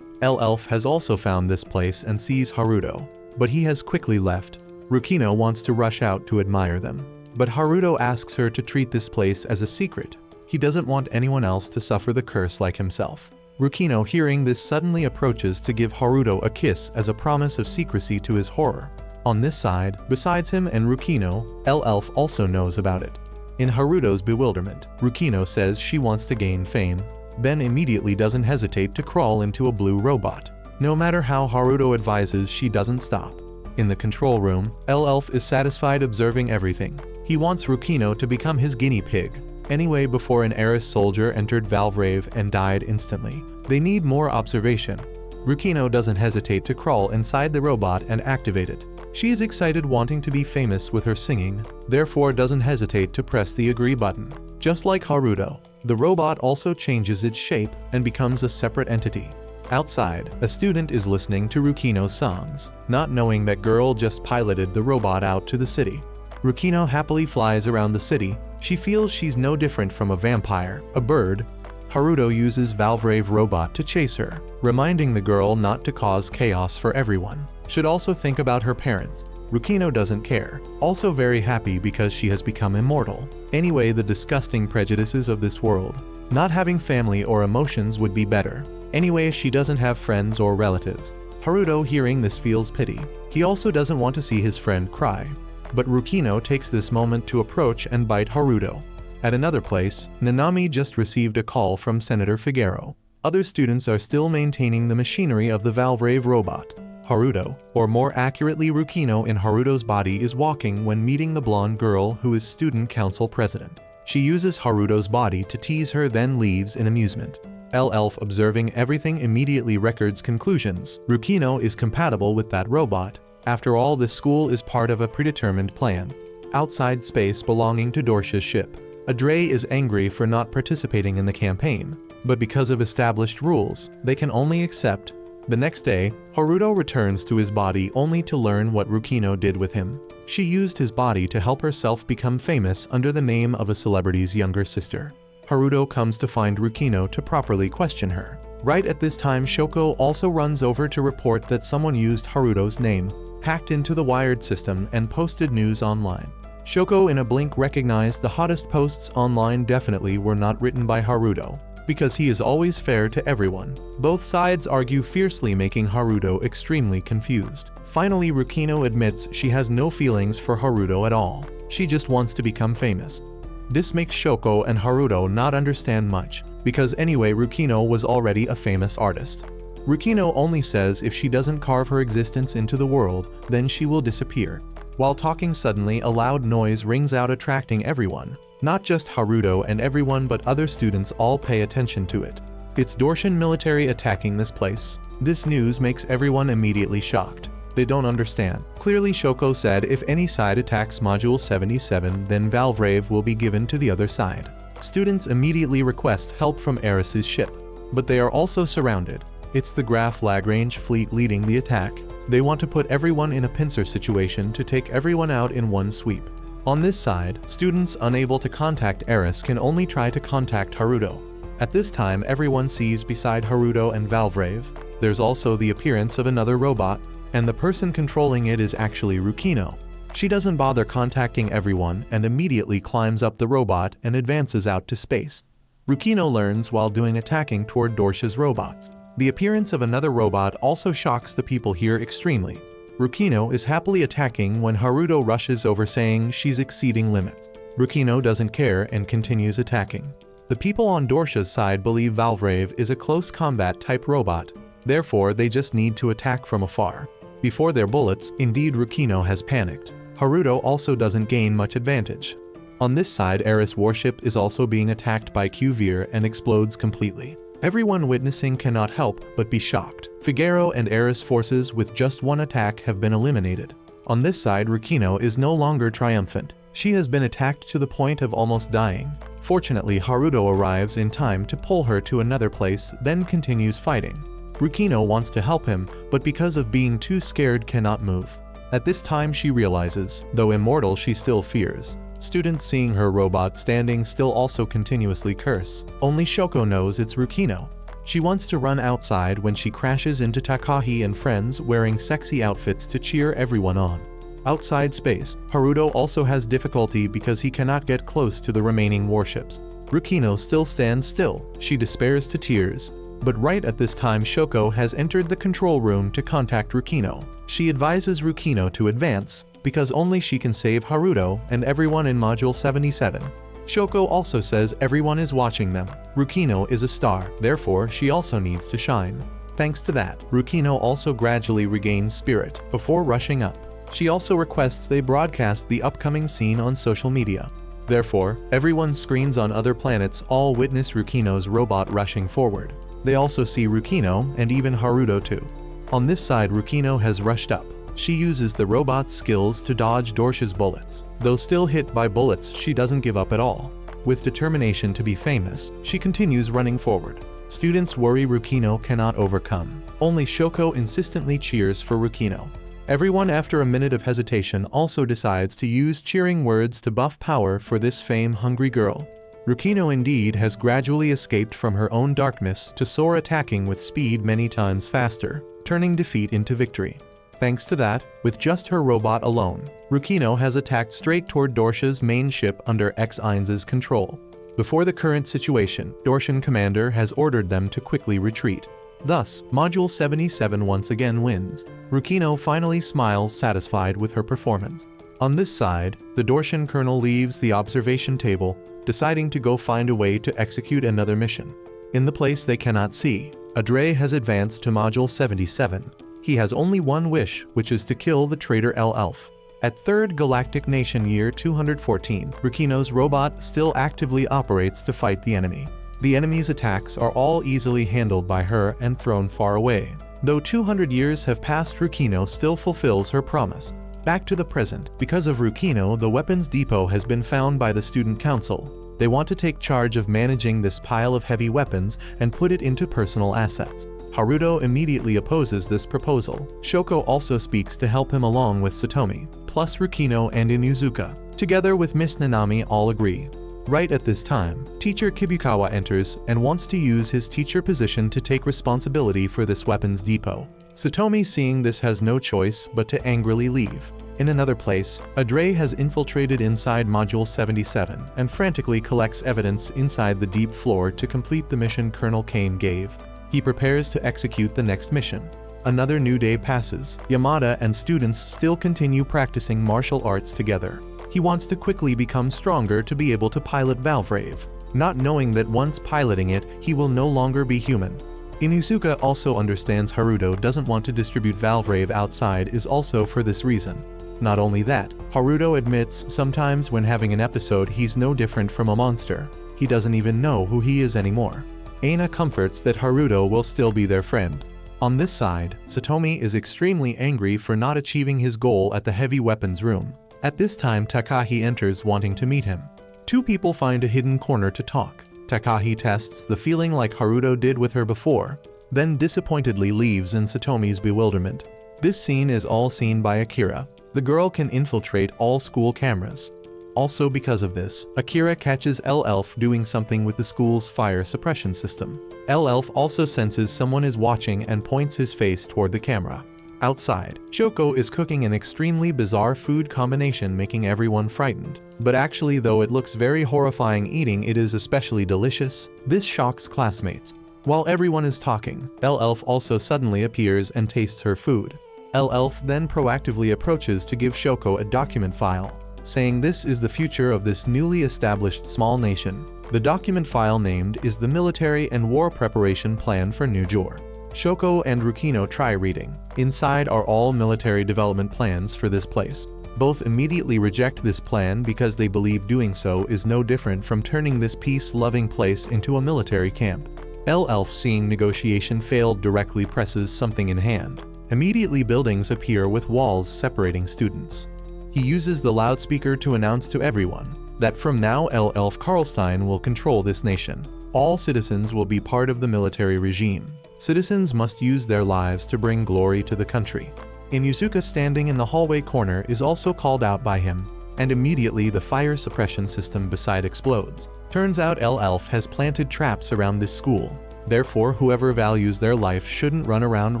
Elf has also found this place and sees Haruto, but he has quickly left. Rukino wants to rush out to admire them, but Haruto asks her to treat this place as a secret. He doesn't want anyone else to suffer the curse like himself. Rukino, hearing this, suddenly approaches to give Haruto a kiss as a promise of secrecy to his horror. On this side, besides him and Rukino, Elf also knows about it. In Haruto's bewilderment, Rukino says she wants to gain fame, then immediately doesn't hesitate to crawl into a blue robot. No matter how Haruto advises, she doesn't stop. In the control room, Elf is satisfied observing everything. He wants Rukino to become his guinea pig. Anyway, before an Aerys soldier entered Valvrave and died instantly. They need more observation. Rukino doesn't hesitate to crawl inside the robot and activate it. She is excited, wanting to be famous with her singing, therefore doesn't hesitate to press the agree button. Just like Haruto, the robot also changes its shape and becomes a separate entity. Outside, a student is listening to Rukino's songs, not knowing that girl just piloted the robot out to the city. Rukino happily flies around the city. She feels she's no different from a vampire, a bird. Haruto uses Valvrave robot to chase her, reminding the girl not to cause chaos for everyone. Should also think about her parents. Rukino doesn't care, also very happy because she has become immortal. Anyway, the disgusting prejudices of this world. Not having family or emotions would be better. Anyway, she doesn't have friends or relatives. Haruto, hearing this, feels pity. He also doesn't want to see his friend cry. But Rukino takes this moment to approach and bite Haruto. At another place, Nanami just received a call from Senator Figaro. Other students are still maintaining the machinery of the Valvrave robot. Haruto, or more accurately Rukino in Haruto's body, is walking when meeting the blonde girl who is student council president. She uses Haruto's body to tease her, then leaves in amusement. Elf, observing everything, immediately records conclusions. Rukino is compatible with that robot. After all, this school is part of a predetermined plan. Outside space belonging to Dorsia's ship, Adre is angry for not participating in the campaign, but because of established rules, they can only accept. The next day, Haruto returns to his body only to learn what Rukino did with him. She used his body to help herself become famous under the name of a celebrity's younger sister. Haruto comes to find Rukino to properly question her. Right at this time, Shoko also runs over to report that someone used Haruto's name, hacked into the wired system, and posted news online. Shoko in a blink recognized the hottest posts online definitely were not written by Haruto, because he is always fair to everyone. Both sides argue fiercely, making Haruto extremely confused. Finally, Rukino admits she has no feelings for Haruto at all. She just wants to become famous. This makes Shoko and Haruto not understand much, because anyway, Rukino was already a famous artist. Rukino only says if she doesn't carve her existence into the world, then she will disappear. While talking, suddenly a loud noise rings out, attracting everyone. Not just Haruto and everyone, but other students all pay attention to it. It's Dorsian military attacking this place. This news makes everyone immediately shocked. They don't understand. Clearly, Shoko said if any side attacks Module 77, then Valvrave will be given to the other side. Students immediately request help from Aerys' ship, but they are also surrounded. It's the Graf Lagrange fleet leading the attack. They want to put everyone in a pincer situation to take everyone out in one sweep. On this side, students unable to contact Aerys can only try to contact Haruto. At this time, everyone sees beside Haruto and Valvrave, there's also the appearance of another robot, and the person controlling it is actually Rukino. She doesn't bother contacting everyone and immediately climbs up the robot and advances out to space. Rukino learns while doing attacking toward Dorsia's robots. The appearance of another robot also shocks the people here extremely. Rukino is happily attacking when Haruto rushes over saying she's exceeding limits. Rukino doesn't care and continues attacking. The people on Dorsia's side believe Valvrave is a close combat type robot, therefore they just need to attack from afar. Before their bullets, indeed Rukino has panicked. Haruto also doesn't gain much advantage. On this side, Aerys' warship is also being attacked by Coup and explodes completely. Everyone witnessing cannot help but be shocked. Figaro and Aerys forces with just one attack have been eliminated. On this side, Rukino is no longer triumphant. She has been attacked to the point of almost dying. Fortunately, Haruto arrives in time to pull her to another place, then continues fighting. Rukino wants to help him, but because of being too scared cannot move. At this time she realizes, though immortal she still fears. Students seeing her robot standing still also continuously curse. Only Shoko knows it's Rukino. She wants to run outside when she crashes into Takahi and friends wearing sexy outfits to cheer everyone on. Outside space, Haruto also has difficulty because he cannot get close to the remaining warships. Rukino still stands still. She despairs to tears. But right at this time Shoko has entered the control room to contact Rukino. She advises Rukino to advance, because only she can save Haruto and everyone in Module 77. Shoko also says everyone is watching them. Rukino is a star, therefore she also needs to shine. Thanks to that, Rukino also gradually regains spirit before rushing up. She also requests they broadcast the upcoming scene on social media. Therefore, everyone's screens on other planets all witness Rukino's robot rushing forward. They also see Rukino and even Haruto too. On this side, Rukino has rushed up. She uses the robot's skills to dodge Dorsia's bullets. Though still hit by bullets, she doesn't give up at all. With determination to be famous, she continues running forward. Students worry Rukino cannot overcome. Only Shoko insistently cheers for Rukino. Everyone after a minute of hesitation also decides to use cheering words to buff power for this fame-hungry girl. Rukino indeed has gradually escaped from her own darkness to soar attacking with speed many times faster, turning defeat into victory. Thanks to that, with just her robot alone, Rukino has attacked straight toward Dorsia's main ship under X-Ain's control. Before the current situation, Dorsian commander has ordered them to quickly retreat. Thus, Module 77 once again wins. Rukino finally smiles satisfied with her performance. On this side, the Dorsian colonel leaves the observation table, deciding to go find a way to execute another mission. In the place they cannot see, Adre has advanced to Module 77. He has only one wish, which is to kill the traitor Elf. At 3rd Galactic Nation year 214, Rukino's robot still actively operates to fight the enemy. The enemy's attacks are all easily handled by her and thrown far away. Though 200 years have passed, Rukino still fulfills her promise. Back to the present, because of Rukino, the weapons depot has been found by the Student Council. They want to take charge of managing this pile of heavy weapons and put it into personal assets. Haruto immediately opposes this proposal. Shoko also speaks to help him along with Satomi, plus Rukino and Inuzuka. Together with Miss Nanami all agree. Right at this time, teacher Kibukawa enters and wants to use his teacher position to take responsibility for this weapons depot. Satomi seeing this has no choice but to angrily leave. In another place, Adre has infiltrated inside Module 77 and frantically collects evidence inside the deep floor to complete the mission Colonel Cain gave. He prepares to execute the next mission. Another new day passes. Yamada and students still continue practicing martial arts together. He wants to quickly become stronger to be able to pilot Valvrave, not knowing that once piloting it, he will no longer be human. Inuzuka also understands Haruto doesn't want to distribute Valvrave outside is also for this reason. Not only that, Haruto admits sometimes when having an episode he's no different from a monster. He doesn't even know who he is anymore. Aina comforts that Haruto will still be their friend. On this side, Satomi is extremely angry for not achieving his goal at the heavy weapons room. At this time Takahi enters wanting to meet him. Two people find a hidden corner to talk. Takahi tests the feeling like Haruto did with her before, then disappointedly leaves in Satomi's bewilderment. This scene is all seen by Akira. The girl can infiltrate all school cameras. Also because of this, Akira catches L-Elf doing something with the school's fire suppression system. L-Elf also senses someone is watching and points his face toward the camera. Outside, Shoko is cooking an extremely bizarre food combination, making everyone frightened. But actually, though it looks very horrifying eating, it is especially delicious. This shocks classmates. While everyone is talking, L-Elf also suddenly appears and tastes her food. L-Elf then proactively approaches to give Shoko a document file, saying this is the future of this newly established small nation. The document file named is the Military and War Preparation Plan for New Jor. Shoko and Rukino try reading. Inside are all military development plans for this place. Both immediately reject this plan because they believe doing so is no different from turning this peace-loving place into a military camp. L-Elf, seeing negotiation failed, directly presses something in hand. Immediately buildings appear with walls separating students. He uses the loudspeaker to announce to everyone that from now L-Elf Karlstein will control this nation. All citizens will be part of the military regime. Citizens must use their lives to bring glory to the country. Inuzuka, standing in the hallway corner, is also called out by him, and immediately the fire suppression system beside explodes. Turns out L-Elf has planted traps around this school. Therefore, whoever values their life shouldn't run around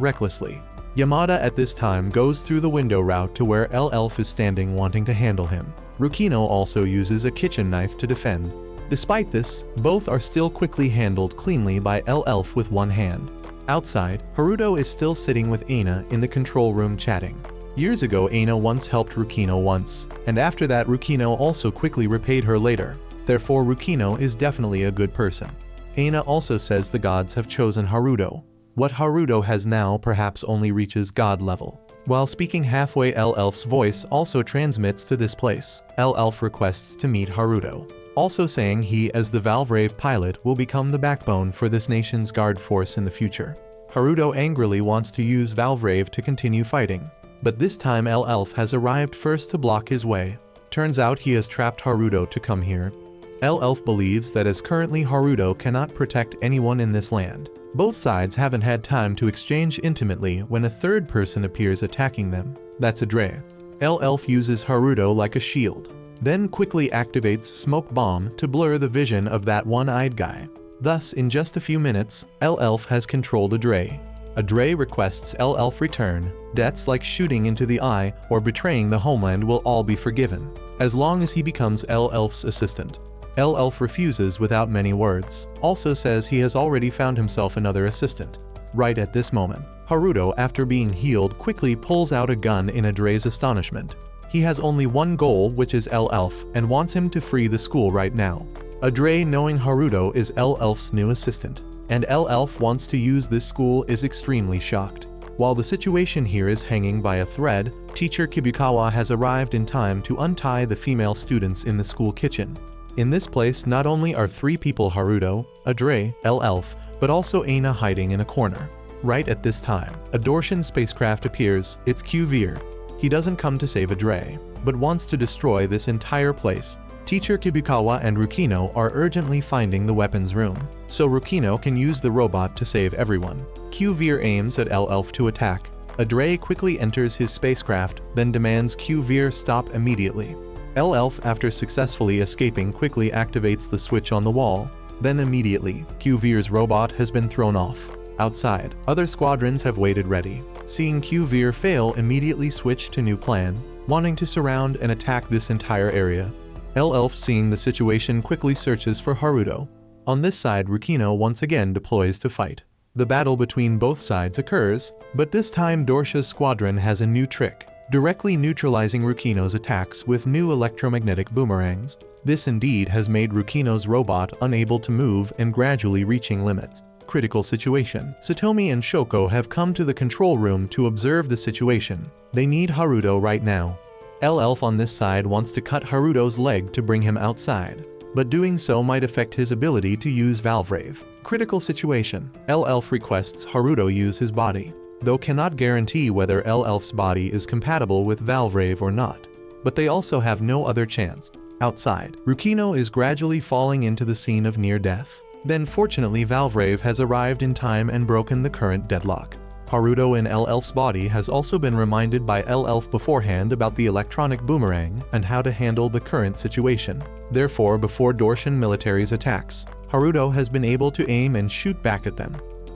recklessly. Yamada at this time goes through the window route to where L-Elf is standing, wanting to handle him. Rukino also uses a kitchen knife to defend. Despite this, both are still quickly handled cleanly by L-Elf with one hand. Outside, Haruto is still sitting with Aina in the control room chatting. Years ago, Aina once helped Rukino once, and after that Rukino also quickly repaid her later. Therefore, Rukino is definitely a good person. Aina also says the gods have chosen Haruto. What Haruto has now perhaps only reaches god level. While speaking halfway, L-Elf's voice also transmits to this place. L-Elf requests to meet Haruto, also saying he, as the Valvrave pilot, will become the backbone for this nation's guard force in the future. Haruto angrily wants to use Valvrave to continue fighting, but this time L-Elf has arrived first to block his way. Turns out he has trapped Haruto to come here. L-Elf believes that as currently Haruto cannot protect anyone in this land. Both sides haven't had time to exchange intimately when a third person appears attacking them. That's Adre. L-Elf uses Haruto like a shield, then quickly activates Smoke Bomb to blur the vision of that one-eyed guy. Thus, in just a few minutes, L-Elf has controlled Adre. Adre requests L-Elf return. Debts like shooting into the eye or betraying the homeland will all be forgiven, as long as he becomes L-Elf's assistant. L-Elf refuses without many words, also says he has already found himself another assistant. Right at this moment, Haruto, after being healed, quickly pulls out a gun in Adre's astonishment. He has only one goal, which is L-Elf, and wants him to free the school right now. Adre, knowing Haruto is L-Elf's new assistant, and L-Elf wants to use this school, is extremely shocked. While the situation here is hanging by a thread, teacher Kibukawa has arrived in time to untie the female students in the school kitchen. In this place, not only are three people, Haruto, Adre, L-Elf, but also Aina hiding in a corner. Right at this time, a Dorsian spacecraft appears. It's Coup. He doesn't come to save Adre, but wants to destroy this entire place. Teacher Kibukawa and Rukino are urgently finding the weapons room, so Rukino can use the robot to save everyone. Coup aims at L-Elf to attack. Adre quickly enters his spacecraft, then demands Coup stop immediately. L-Elf, after successfully escaping, quickly activates the switch on the wall. Then immediately, Qvir's robot has been thrown off. Outside, other squadrons have waited ready. Seeing Qvir fail, immediately switch to new plan, wanting to surround and attack this entire area. L-Elf, seeing the situation, quickly searches for Haruto. On this side, Rukino once again deploys to fight. The battle between both sides occurs, but this time Dorsha's squadron has a new trick, directly neutralizing Rukino's attacks with new electromagnetic boomerangs. This indeed has made Rukino's robot unable to move and gradually reaching limits. Critical situation. Satomi and Shoko have come to the control room to observe the situation. They need Haruto right now. L-Elf on this side wants to cut Haruto's leg to bring him outside, but doing so might affect his ability to use Valvrave. Critical situation. L-Elf requests Haruto use his body, though cannot guarantee whether L-Elf's body is compatible with Valvrave or not. But they also have no other chance. Outside, Rukino is gradually falling into the scene of near death. Then fortunately Valvrave has arrived in time and broken the current deadlock. Haruto in L-Elf's body has also been reminded by L-Elf beforehand about the electronic boomerang and how to handle the current situation. Therefore, before Dorsian military's attacks, Haruto has been able to aim and shoot back at them.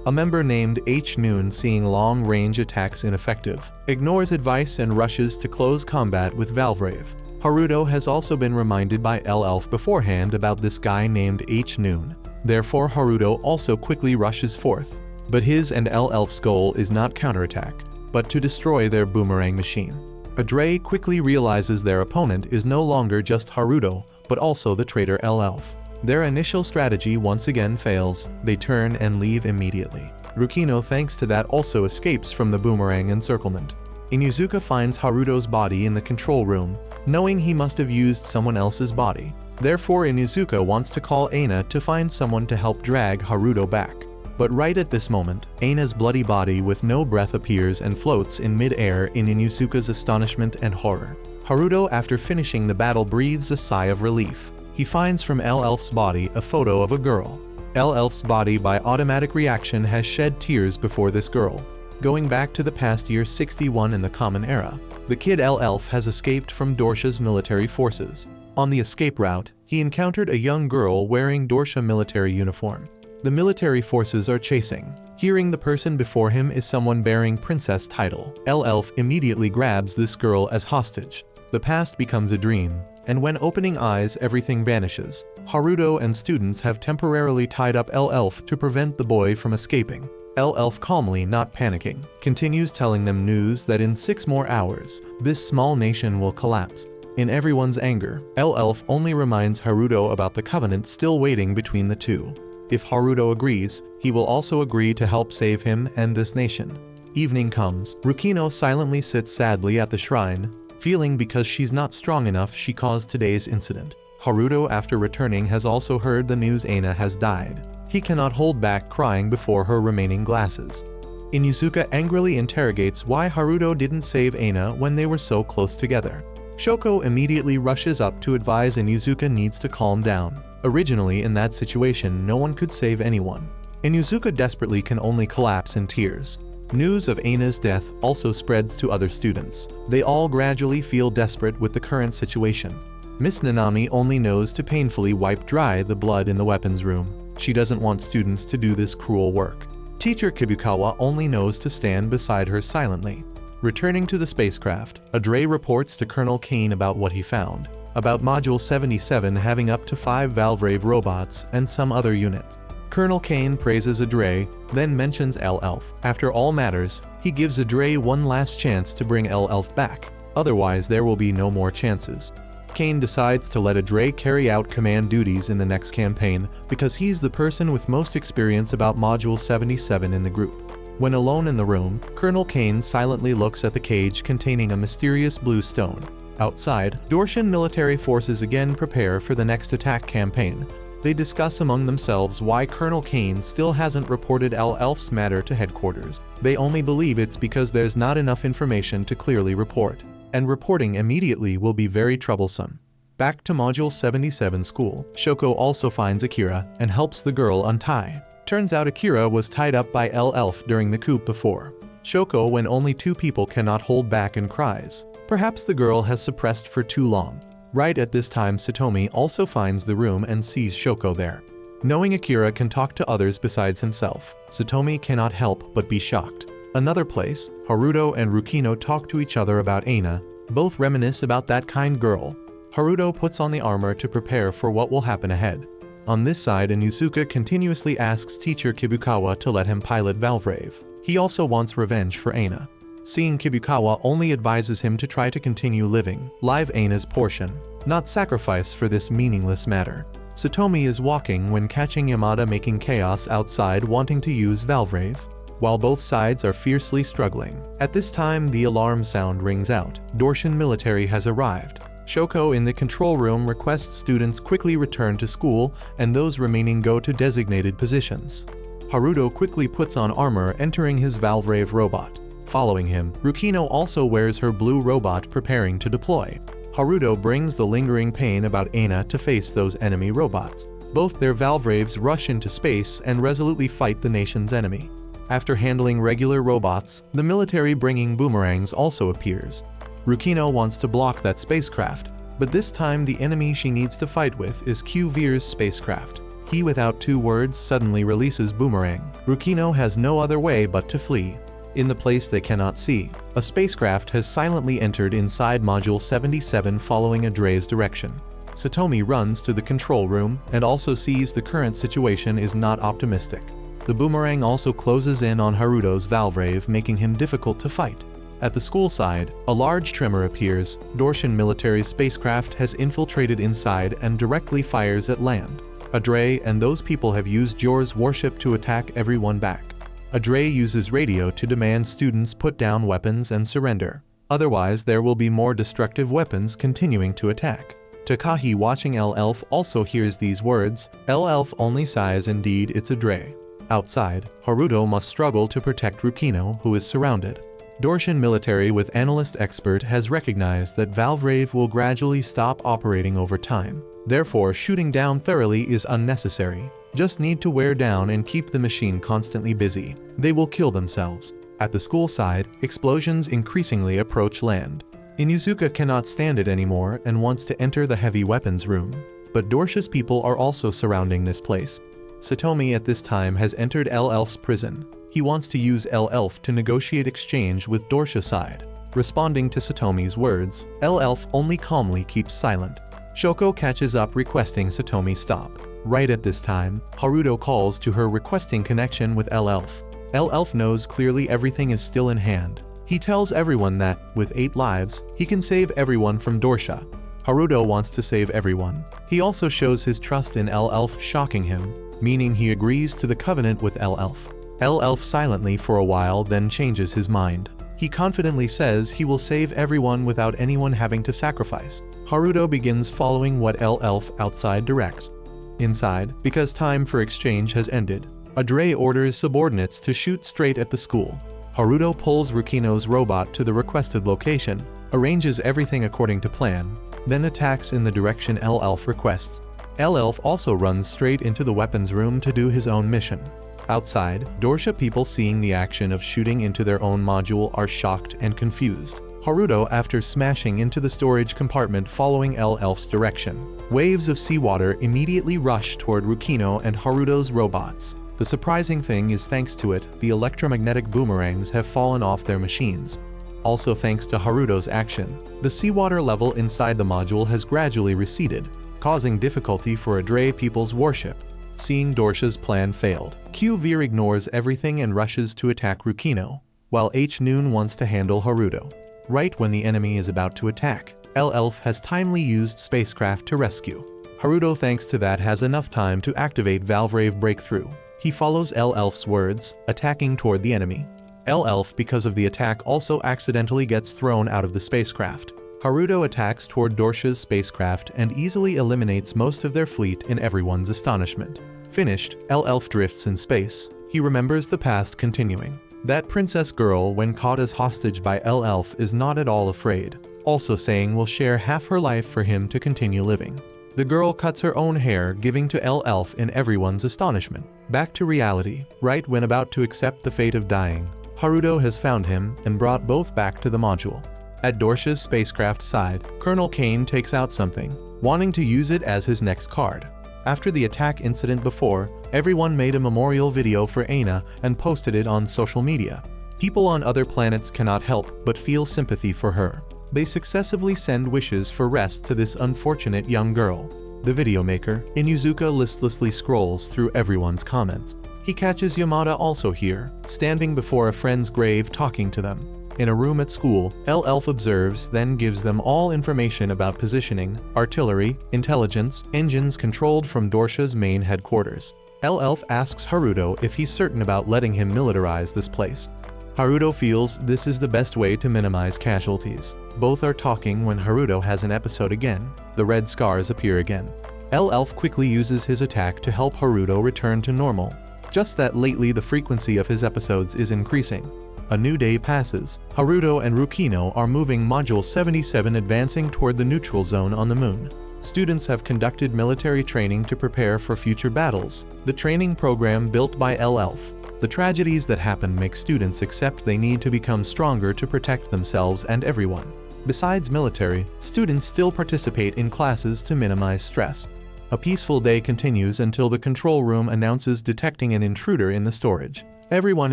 A member named H. Noon, seeing long-range attacks ineffective, ignores advice and rushes to close combat with Valvrave. Haruto has also been reminded by L-Elf beforehand about this guy named H. Noon. Therefore, Haruto also quickly rushes forth. But his and L-Elf's goal is not counterattack, but to destroy their boomerang machine. Adre quickly realizes their opponent is no longer just Haruto, but also the traitor L-Elf. Their initial strategy once again fails, they turn and leave immediately. Rukino, thanks to that, also escapes from the boomerang encirclement. Inuzuka finds Haruto's body in the control room, knowing he must have used someone else's body. Therefore, Inuzuka wants to call Aina to find someone to help drag Haruto back. But right at this moment, Aina's bloody body with no breath appears and floats in mid-air in Inuzuka's astonishment and horror. Haruto, after finishing the battle, breathes a sigh of relief. He finds from L-Elf's body a photo of a girl. L-Elf's body by automatic reaction has shed tears before this girl. Going back to the past year 61 in the Common Era, the kid L-Elf has escaped from Dorsia's military forces. On the escape route, he encountered a young girl wearing Dorsia military uniform. The military forces are chasing. Hearing the person before him is someone bearing princess title, L-Elf immediately grabs this girl as hostage. The past becomes a dream, and when opening eyes everything vanishes. Haruto and students have temporarily tied up L-Elf to prevent the boy from escaping. L-Elf, calmly, not panicking, continues telling them news that in 6 more hours, this small nation will collapse. In everyone's anger, L-Elf only reminds Haruto about the covenant still waiting between the two. If Haruto agrees, he will also agree to help save him and this nation. Evening comes. Rukino silently sits sadly at the shrine, feeling because she's not strong enough she caused today's incident. Haruto, after returning, has also heard the news Aina has died. He cannot hold back crying before her remaining glasses. Inuzuka angrily interrogates why Haruto didn't save Aina when they were so close together. Shoko immediately rushes up to advise Inuzuka needs to calm down. Originally, in that situation, no one could save anyone. Inuzuka desperately can only collapse in tears. News of Aina's death also spreads to other students. They all gradually feel desperate with the current situation. Miss Nanami only knows to painfully wipe dry the blood in the weapons room. She doesn't want students to do this cruel work. Teacher Kibukawa only knows to stand beside her silently. Returning to the spacecraft, Adre reports to Colonel Cain about what he found. About Module 77 having up to 5 Valvrave robots and some other units. Colonel Cain praises Adre, then mentions L-Elf. After all matters, he gives Adre one last chance to bring L-Elf back, otherwise there will be no more chances. Cain decides to let Adre carry out command duties in the next campaign because he's the person with most experience about Module 77 in the group. When alone in the room, Colonel Cain silently looks at the cage containing a mysterious blue stone. Outside, Dorsian military forces again prepare for the next attack campaign. They discuss among themselves why Colonel Cain still hasn't reported L-Elf's matter to headquarters. They only believe it's because there's not enough information to clearly report, and reporting immediately will be very troublesome. Back to Module 77 school, Shoko also finds Akira and helps the girl untie. Turns out Akira was tied up by L-Elf during the coup before. Shoko, when only 2 people, cannot hold back and cries. Perhaps the girl has suppressed for too long. Right at this time, Satomi also finds the room and sees Shoko there. Knowing Akira can talk to others besides himself, Satomi cannot help but be shocked. Another place, Haruto and Rukino talk to each other about Aina. Both reminisce about that kind girl. Haruto puts on the armor to prepare for what will happen ahead. On this side, Inuzuka continuously asks teacher Kibukawa to let him pilot Valvrave. He also wants revenge for Aina. Seeing Kibukawa only advises him to try to continue living, live Aina's portion, not sacrifice for this meaningless matter. Satomi is walking when catching Yamada making chaos outside wanting to use Valvrave, while both sides are fiercely struggling. At this time, the alarm sound rings out. Dorsian military has arrived. Shoko in the control room requests students quickly return to school and those remaining go to designated positions. Haruto quickly puts on armor, entering his Valvrave robot. Following him, Rukino also wears her blue robot preparing to deploy. Haruto brings the lingering pain about Aina to face those enemy robots. Both their Valvraves rush into space and resolutely fight the nation's enemy. After handling regular robots, the military bringing boomerangs also appears. Rukino wants to block that spacecraft, but this time the enemy she needs to fight with is Qvir's spacecraft. He, without 2 words, suddenly releases boomerang. Rukino has no other way but to flee. In the place they cannot see, a spacecraft has silently entered inside Module 77 following Adre's direction. Satomi runs to the control room and also sees the current situation is not optimistic. The boomerang also closes in on Haruto's Valvrave, making him difficult to fight. At the school side, a large tremor appears. Dorsian military spacecraft has infiltrated inside and directly fires at land. Adre and those people have used Jor's warship to attack everyone back. Adre uses radio to demand students put down weapons and surrender. Otherwise, there will be more destructive weapons continuing to attack. Takahi, watching L-Elf, also hears these words. L-Elf only sighs. Indeed, it's Adre. Outside, Haruto must struggle to protect Rukino, who is surrounded. Dorsian military with analyst expert has recognized that Valvrave will gradually stop operating over time. Therefore, shooting down thoroughly is unnecessary. Just need to wear down and keep the machine constantly busy. They will kill themselves. At the school side, explosions increasingly approach land. Inuzuka cannot stand it anymore and wants to enter the heavy weapons room. But Dorsia's people are also surrounding this place. Satomi at this time has entered L-Elf's prison. He wants to use L-Elf to negotiate exchange with Dorsia's side. Responding to Satomi's words, L-Elf only calmly keeps silent. Shoko catches up, requesting Satomi stop. Right at this time, Haruto calls to her, requesting connection with L-Elf. L-Elf knows clearly everything is still in hand. He tells everyone that, with 8 lives, he can save everyone from Dorsia. Haruto wants to save everyone. He also shows his trust in L-Elf, shocking him, meaning he agrees to the covenant with L-Elf. L-Elf silently for a while, then changes his mind. He confidently says he will save everyone without anyone having to sacrifice. Haruto begins following what L-Elf outside directs. Inside, because time for exchange has ended, Adre orders subordinates to shoot straight at the school. Haruto pulls Rukino's robot to the requested location, arranges everything according to plan, then attacks in the direction L-Elf requests. L-Elf also runs straight into the weapons room to do his own mission. Outside, Dorsia people, seeing the action of shooting into their own module, are shocked and confused. Haruto, after smashing into the storage compartment following L-Elf's direction, waves of seawater immediately rush toward Rukino and Haruto's robots. The surprising thing is, thanks to it, the electromagnetic boomerangs have fallen off their machines. Also thanks to Haruto's action, the seawater level inside the module has gradually receded, causing difficulty for Adre people's warship. Seeing Dorsia's plan failed, Qvir ignores everything and rushes to attack Rukino, while H-Noon wants to handle Haruto. Right when the enemy is about to attack, L-Elf has timely used spacecraft to rescue. Haruto, thanks to that, has enough time to activate Valvrave breakthrough. He follows L-Elf's words, attacking toward the enemy. L-Elf, because of the attack, also accidentally gets thrown out of the spacecraft. Haruto attacks toward Dorsia's spacecraft and easily eliminates most of their fleet in everyone's astonishment. Finished, L-Elf drifts in space. He remembers the past, continuing. That princess girl, when caught as hostage by L-Elf, is not at all afraid, also saying will share half her life for him to continue living. The girl cuts her own hair, giving to L-Elf in everyone's astonishment. Back to reality, right when about to accept the fate of dying, Haruto has found him and brought both back to the module. At Dorsia's spacecraft side, Colonel Cain takes out something, wanting to use it as his next card. After the attack incident before, everyone made a memorial video for Aina and posted it on social media. People on other planets cannot help but feel sympathy for her. They successively send wishes for rest to this unfortunate young girl. The video maker, Inuzuka, listlessly scrolls through everyone's comments. He catches Yamada also here, standing before a friend's grave talking to them. In a room at school, L-Elf observes, then gives them all information about positioning, artillery, intelligence, engines controlled from Dorsia's main headquarters. L-Elf asks Haruto if he's certain about letting him militarize this place. Haruto feels this is the best way to minimize casualties. Both are talking when Haruto has an episode again. The red scars appear again. L-Elf quickly uses his attack to help Haruto return to normal. Just that lately the frequency of his episodes is increasing. A new day passes. Haruto and Rukino are moving Module 77, advancing toward the neutral zone on the moon. Students have conducted military training to prepare for future battles. The training program built by L-Elf. The tragedies that happen make students accept they need to become stronger to protect themselves and everyone. Besides military, students still participate in classes to minimize stress. A peaceful day continues until the control room announces detecting an intruder in the storage. Everyone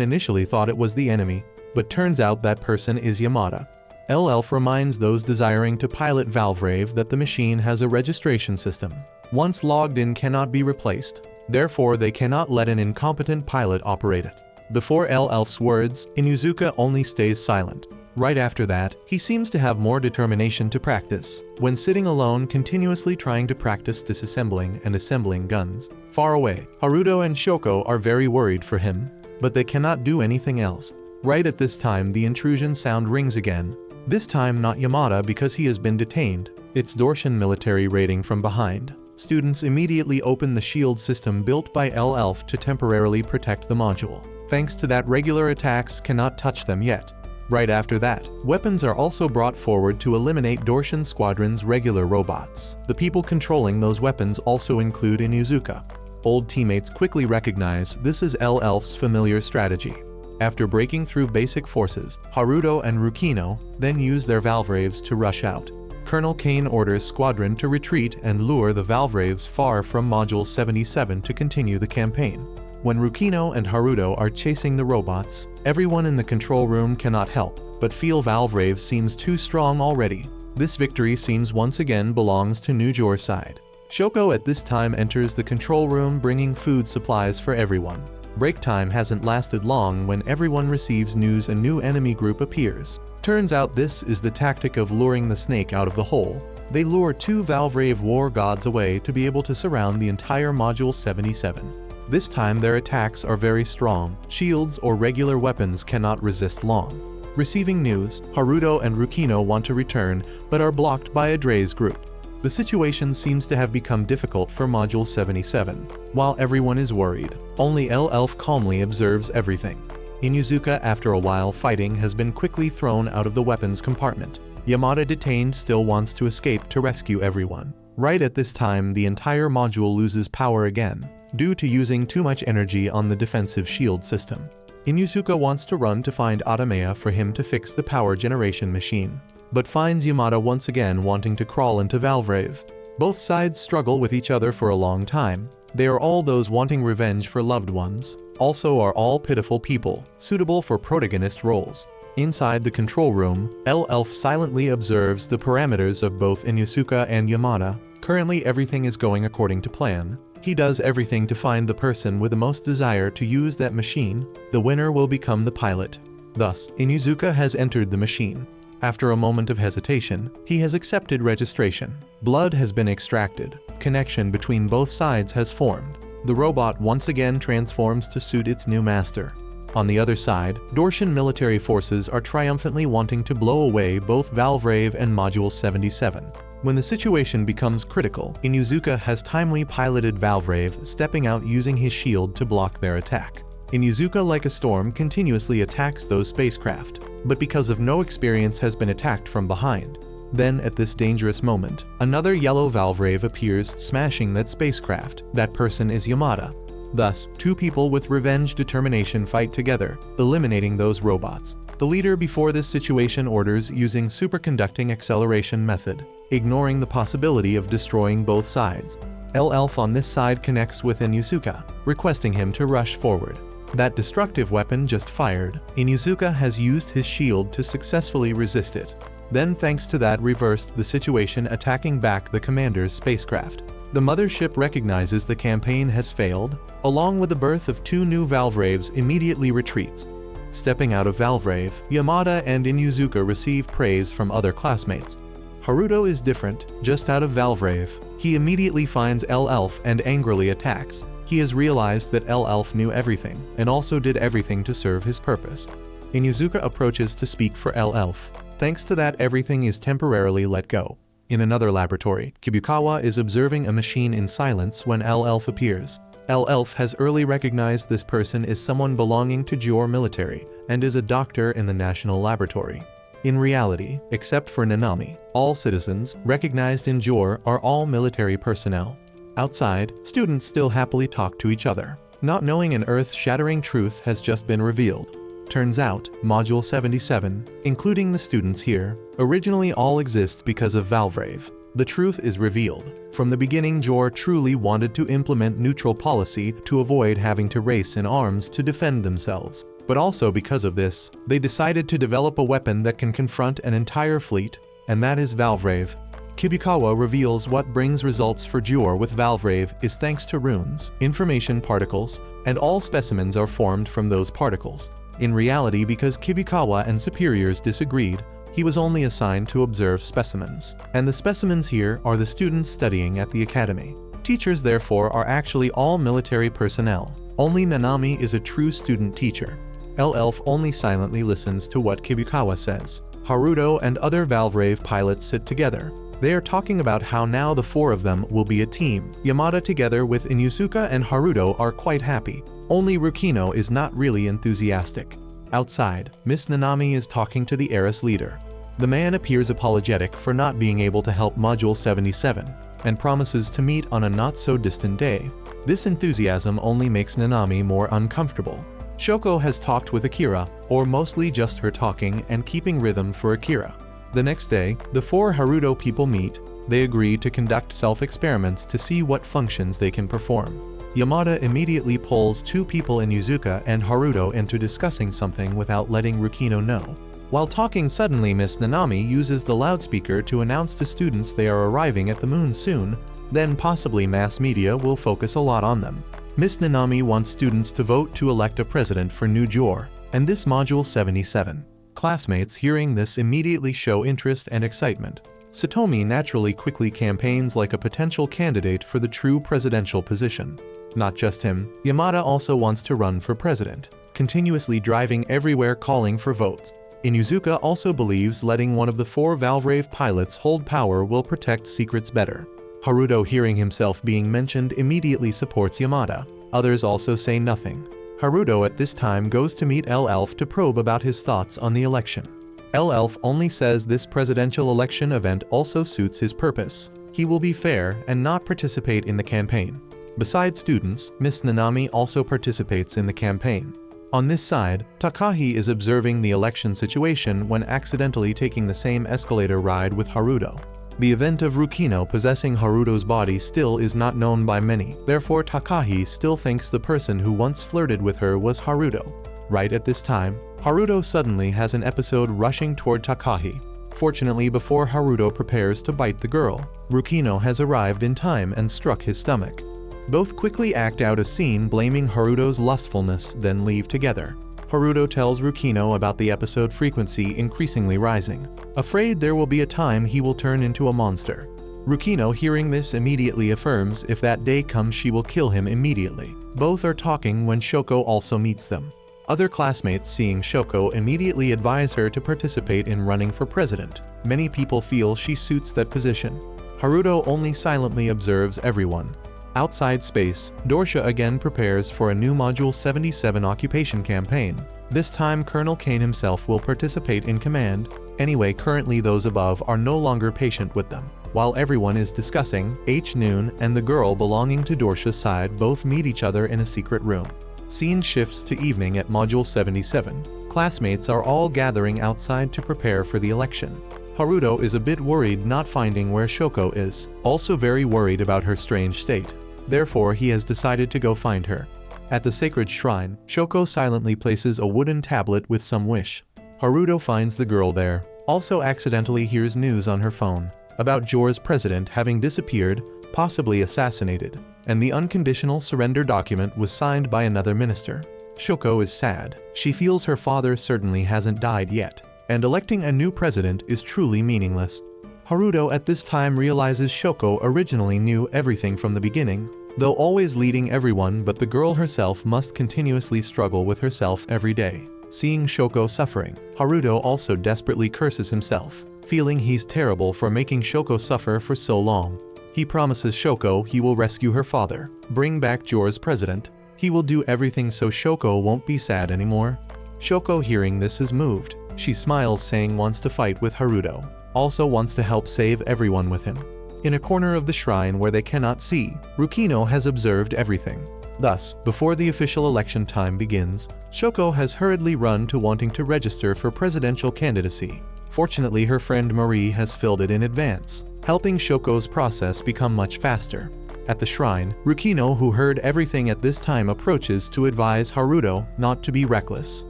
initially thought it was the enemy, but turns out that person is Yamada. Elf reminds those desiring to pilot Valvrave that the machine has a registration system. Once logged in, cannot be replaced. Therefore, they cannot let an incompetent pilot operate it. Before Elf's words, Inuzuka only stays silent. Right after that, he seems to have more determination to practice, when sitting alone continuously trying to practice disassembling and assembling guns. Far away, Haruto and Shoko are very worried for him, but they cannot do anything else. Right at this time, the intrusion sound rings again. This time not Yamada because he has been detained. It's Dorsian military raiding from behind. Students immediately open the shield system built by Elf to temporarily protect the module. Thanks to that, regular attacks cannot touch them yet. Right after that, weapons are also brought forward to eliminate Dorsian Squadron's regular robots. The people controlling those weapons also include Inuzuka. Old teammates quickly recognize this is Elf's familiar strategy. After breaking through basic forces, Haruto and Rukino then use their Valvraves to rush out. Colonel Cain orders Squadron to retreat and lure the Valvraves far from Module 77 to continue the campaign. When Rukino and Haruto are chasing the robots, everyone in the control room cannot help but feel Valvrave seems too strong already. This victory seems once again belongs to New Jor side. Shoko at this time enters the control room bringing food supplies for everyone. Break time hasn't lasted long when everyone receives news a new enemy group appears. Turns out this is the tactic of luring the snake out of the hole. They lure two Valvrave war gods away to be able to surround the entire Module 77. This time their attacks are very strong. Shields or regular weapons cannot resist long. Receiving news, Haruto and Rukino want to return but are blocked by Adre's group. The situation seems to have become difficult for Module 77. While everyone is worried, only Elf calmly observes everything. Inuzuka, after a while fighting, has been quickly thrown out of the weapons compartment. Yamada, detained, still wants to escape to rescue everyone. Right at this time, the entire module loses power again, due to using too much energy on the defensive shield system. Inuzuka wants to run to find Atamea for him to fix the power generation machine, but finds Yamada once again wanting to crawl into Valvrave. Both sides struggle with each other for a long time. They are all those wanting revenge for loved ones, also are all pitiful people, suitable for protagonist roles. Inside the control room, Elf silently observes the parameters of both Inuzuka and Yamada. Currently everything is going according to plan. He does everything to find the person with the most desire to use that machine. The winner will become the pilot. Thus, Inuzuka has entered the machine. After a moment of hesitation, he has accepted registration. Blood has been extracted. Connection between both sides has formed. The robot once again transforms to suit its new master. On the other side, Dorsian military forces are triumphantly wanting to blow away both Valvrave and Module 77. When the situation becomes critical, Inuzuka has timely piloted Valvrave, stepping out using his shield to block their attack. Inuzuka, like a storm, continuously attacks those spacecraft, but because of no experience has been attacked from behind. Then, at this dangerous moment, another yellow Valvrave appears, smashing that spacecraft. That person is Yamada. Thus, two people with revenge determination fight together, eliminating those robots. The leader before this situation orders using superconducting acceleration method, ignoring the possibility of destroying both sides. Elf on this side connects with Inuzuka, requesting him to rush forward. That destructive weapon just fired, Inuzuka has used his shield to successfully resist it. Then, thanks to that, reversed the situation, attacking back the commander's spacecraft. The mothership recognizes the campaign has failed, along with the birth of two new Valvraves, immediately retreats. Stepping out of Valvrave, Yamada and Inuzuka receive praise from other classmates. Haruto is different, just out of Valvrave. He immediately finds Elf and angrily attacks. He has realized that Elf knew everything, and also did everything to serve his purpose. Inuzuka approaches to speak for Elf. Thanks to that, everything is temporarily let go. In another laboratory, Kibukawa is observing a machine in silence when Elf appears. Elf has early recognized this person is someone belonging to Jor military, and is a doctor in the national laboratory. In reality, except for Nanami, all citizens recognized in Jor are all military personnel. Outside, students still happily talk to each other. not knowing an earth-shattering truth has just been revealed. Turns out, Module 77, including the students here, originally all exist because of Valvrave. The truth is revealed. From the beginning, Jor truly wanted to implement neutral policy to avoid having to race in arms to defend themselves. But also because of this, they decided to develop a weapon that can confront an entire fleet, and that is Valvrave. Kibikawa reveals what brings results for Jor with Valvrave is thanks to runes, information particles, and all specimens are formed from those particles. In reality, because Kibikawa and superiors disagreed, he was only assigned to observe specimens. And the specimens here are the students studying at the academy. Teachers therefore are actually all military personnel. Only Nanami is a true student teacher. Elf only silently listens to what Kibikawa says. Haruto and other Valvrave pilots sit together. They are talking about how now the four of them will be a team. Yamada together with Inuzuka and Haruto are quite happy. Only Rukino is not really enthusiastic. Outside, Miss Nanami is talking to the Aerys leader. The man appears apologetic for not being able to help Module 77, and promises to meet on a not-so-distant day. This enthusiasm only makes Nanami more uncomfortable. Shoko has talked with Akira, or mostly just her talking and keeping rhythm for Akira. The next day, the four Haruto people meet. They agree to conduct self-experiments to see what functions they can perform. Yamada immediately pulls two people in Inuzuka and Haruto into discussing something without letting Rukino know. While talking, suddenly Miss Nanami uses the loudspeaker to announce to students they are arriving at the moon soon, then possibly mass media will focus a lot on them. Miss Nanami wants students to vote to elect a president for New Jor, and this Module 77. Classmates hearing this immediately show interest and excitement. Satomi naturally quickly campaigns like a potential candidate for the true presidential position. Not just him, Yamada also wants to run for president, continuously driving everywhere calling for votes. Inuzuka also believes letting one of the four Valvrave pilots hold power will protect secrets better. Haruto, hearing himself being mentioned, immediately supports Yamada. Others also say nothing. Haruto at this time goes to meet Elf to probe about his thoughts on the election. Elf only says this presidential election event also suits his purpose. He will be fair and not participate in the campaign. Besides students, Miss Nanami also participates in the campaign. On this side, Takahi is observing the election situation when accidentally taking the same escalator ride with Haruto. The event of Rukino possessing Haruto's body still is not known by many, therefore Takahi still thinks the person who once flirted with her was Haruto. Right at this time, Haruto suddenly has an episode rushing toward Takahi. Fortunately, before Haruto prepares to bite the girl, Rukino has arrived in time and struck his stomach. Both quickly act out a scene blaming Haruto's lustfulness, then leave together. Haruto tells Rukino about the episode frequency increasingly rising, afraid there will be a time he will turn into a monster. Rukino, hearing this, immediately affirms if that day comes she will kill him immediately. Both are talking when Shoko also meets them. Other classmates, seeing Shoko, immediately advise her to participate in running for president. Many people feel she suits that position. Haruto only silently observes everyone. Outside space, Dorsia again prepares for a new Module 77 occupation campaign. This time Colonel Cain himself will participate in command. Anyway, currently those above are no longer patient with them. While everyone is discussing, Noon and the girl belonging to Dorsia's side both meet each other in a secret room. Scene shifts to evening at Module 77. Classmates are all gathering outside to prepare for the election. Haruto is a bit worried not finding where Shoko is, also very worried about her strange state. Therefore, he has decided to go find her. At the sacred shrine, Shoko silently places a wooden tablet with some wish. Haruto finds the girl there, also accidentally hears news on her phone about Jor's president having disappeared, possibly assassinated, and the unconditional surrender document was signed by another minister. Shoko is sad. She feels her father certainly hasn't died yet, and electing a new president is truly meaningless. Haruto at this time realizes Shoko originally knew everything from the beginning, though always leading everyone, but the girl herself must continuously struggle with herself every day. Seeing Shoko suffering, Haruto also desperately curses himself, feeling he's terrible for making Shoko suffer for so long. He promises Shoko he will rescue her father, bring back Jor's president. He will do everything so Shoko won't be sad anymore. Shoko, hearing this, is moved. She smiles, saying wants to fight with Haruto. Also wants to help save everyone with him. In a corner of the shrine where they cannot see, Rukino has observed everything. Thus, before the official election time begins, Shoko has hurriedly run to wanting to register for presidential candidacy. Fortunately, her friend Marie has filled it in advance, helping Shoko's process become much faster. At the shrine, Rukino, who heard everything at this time, approaches to advise Haruto not to be reckless.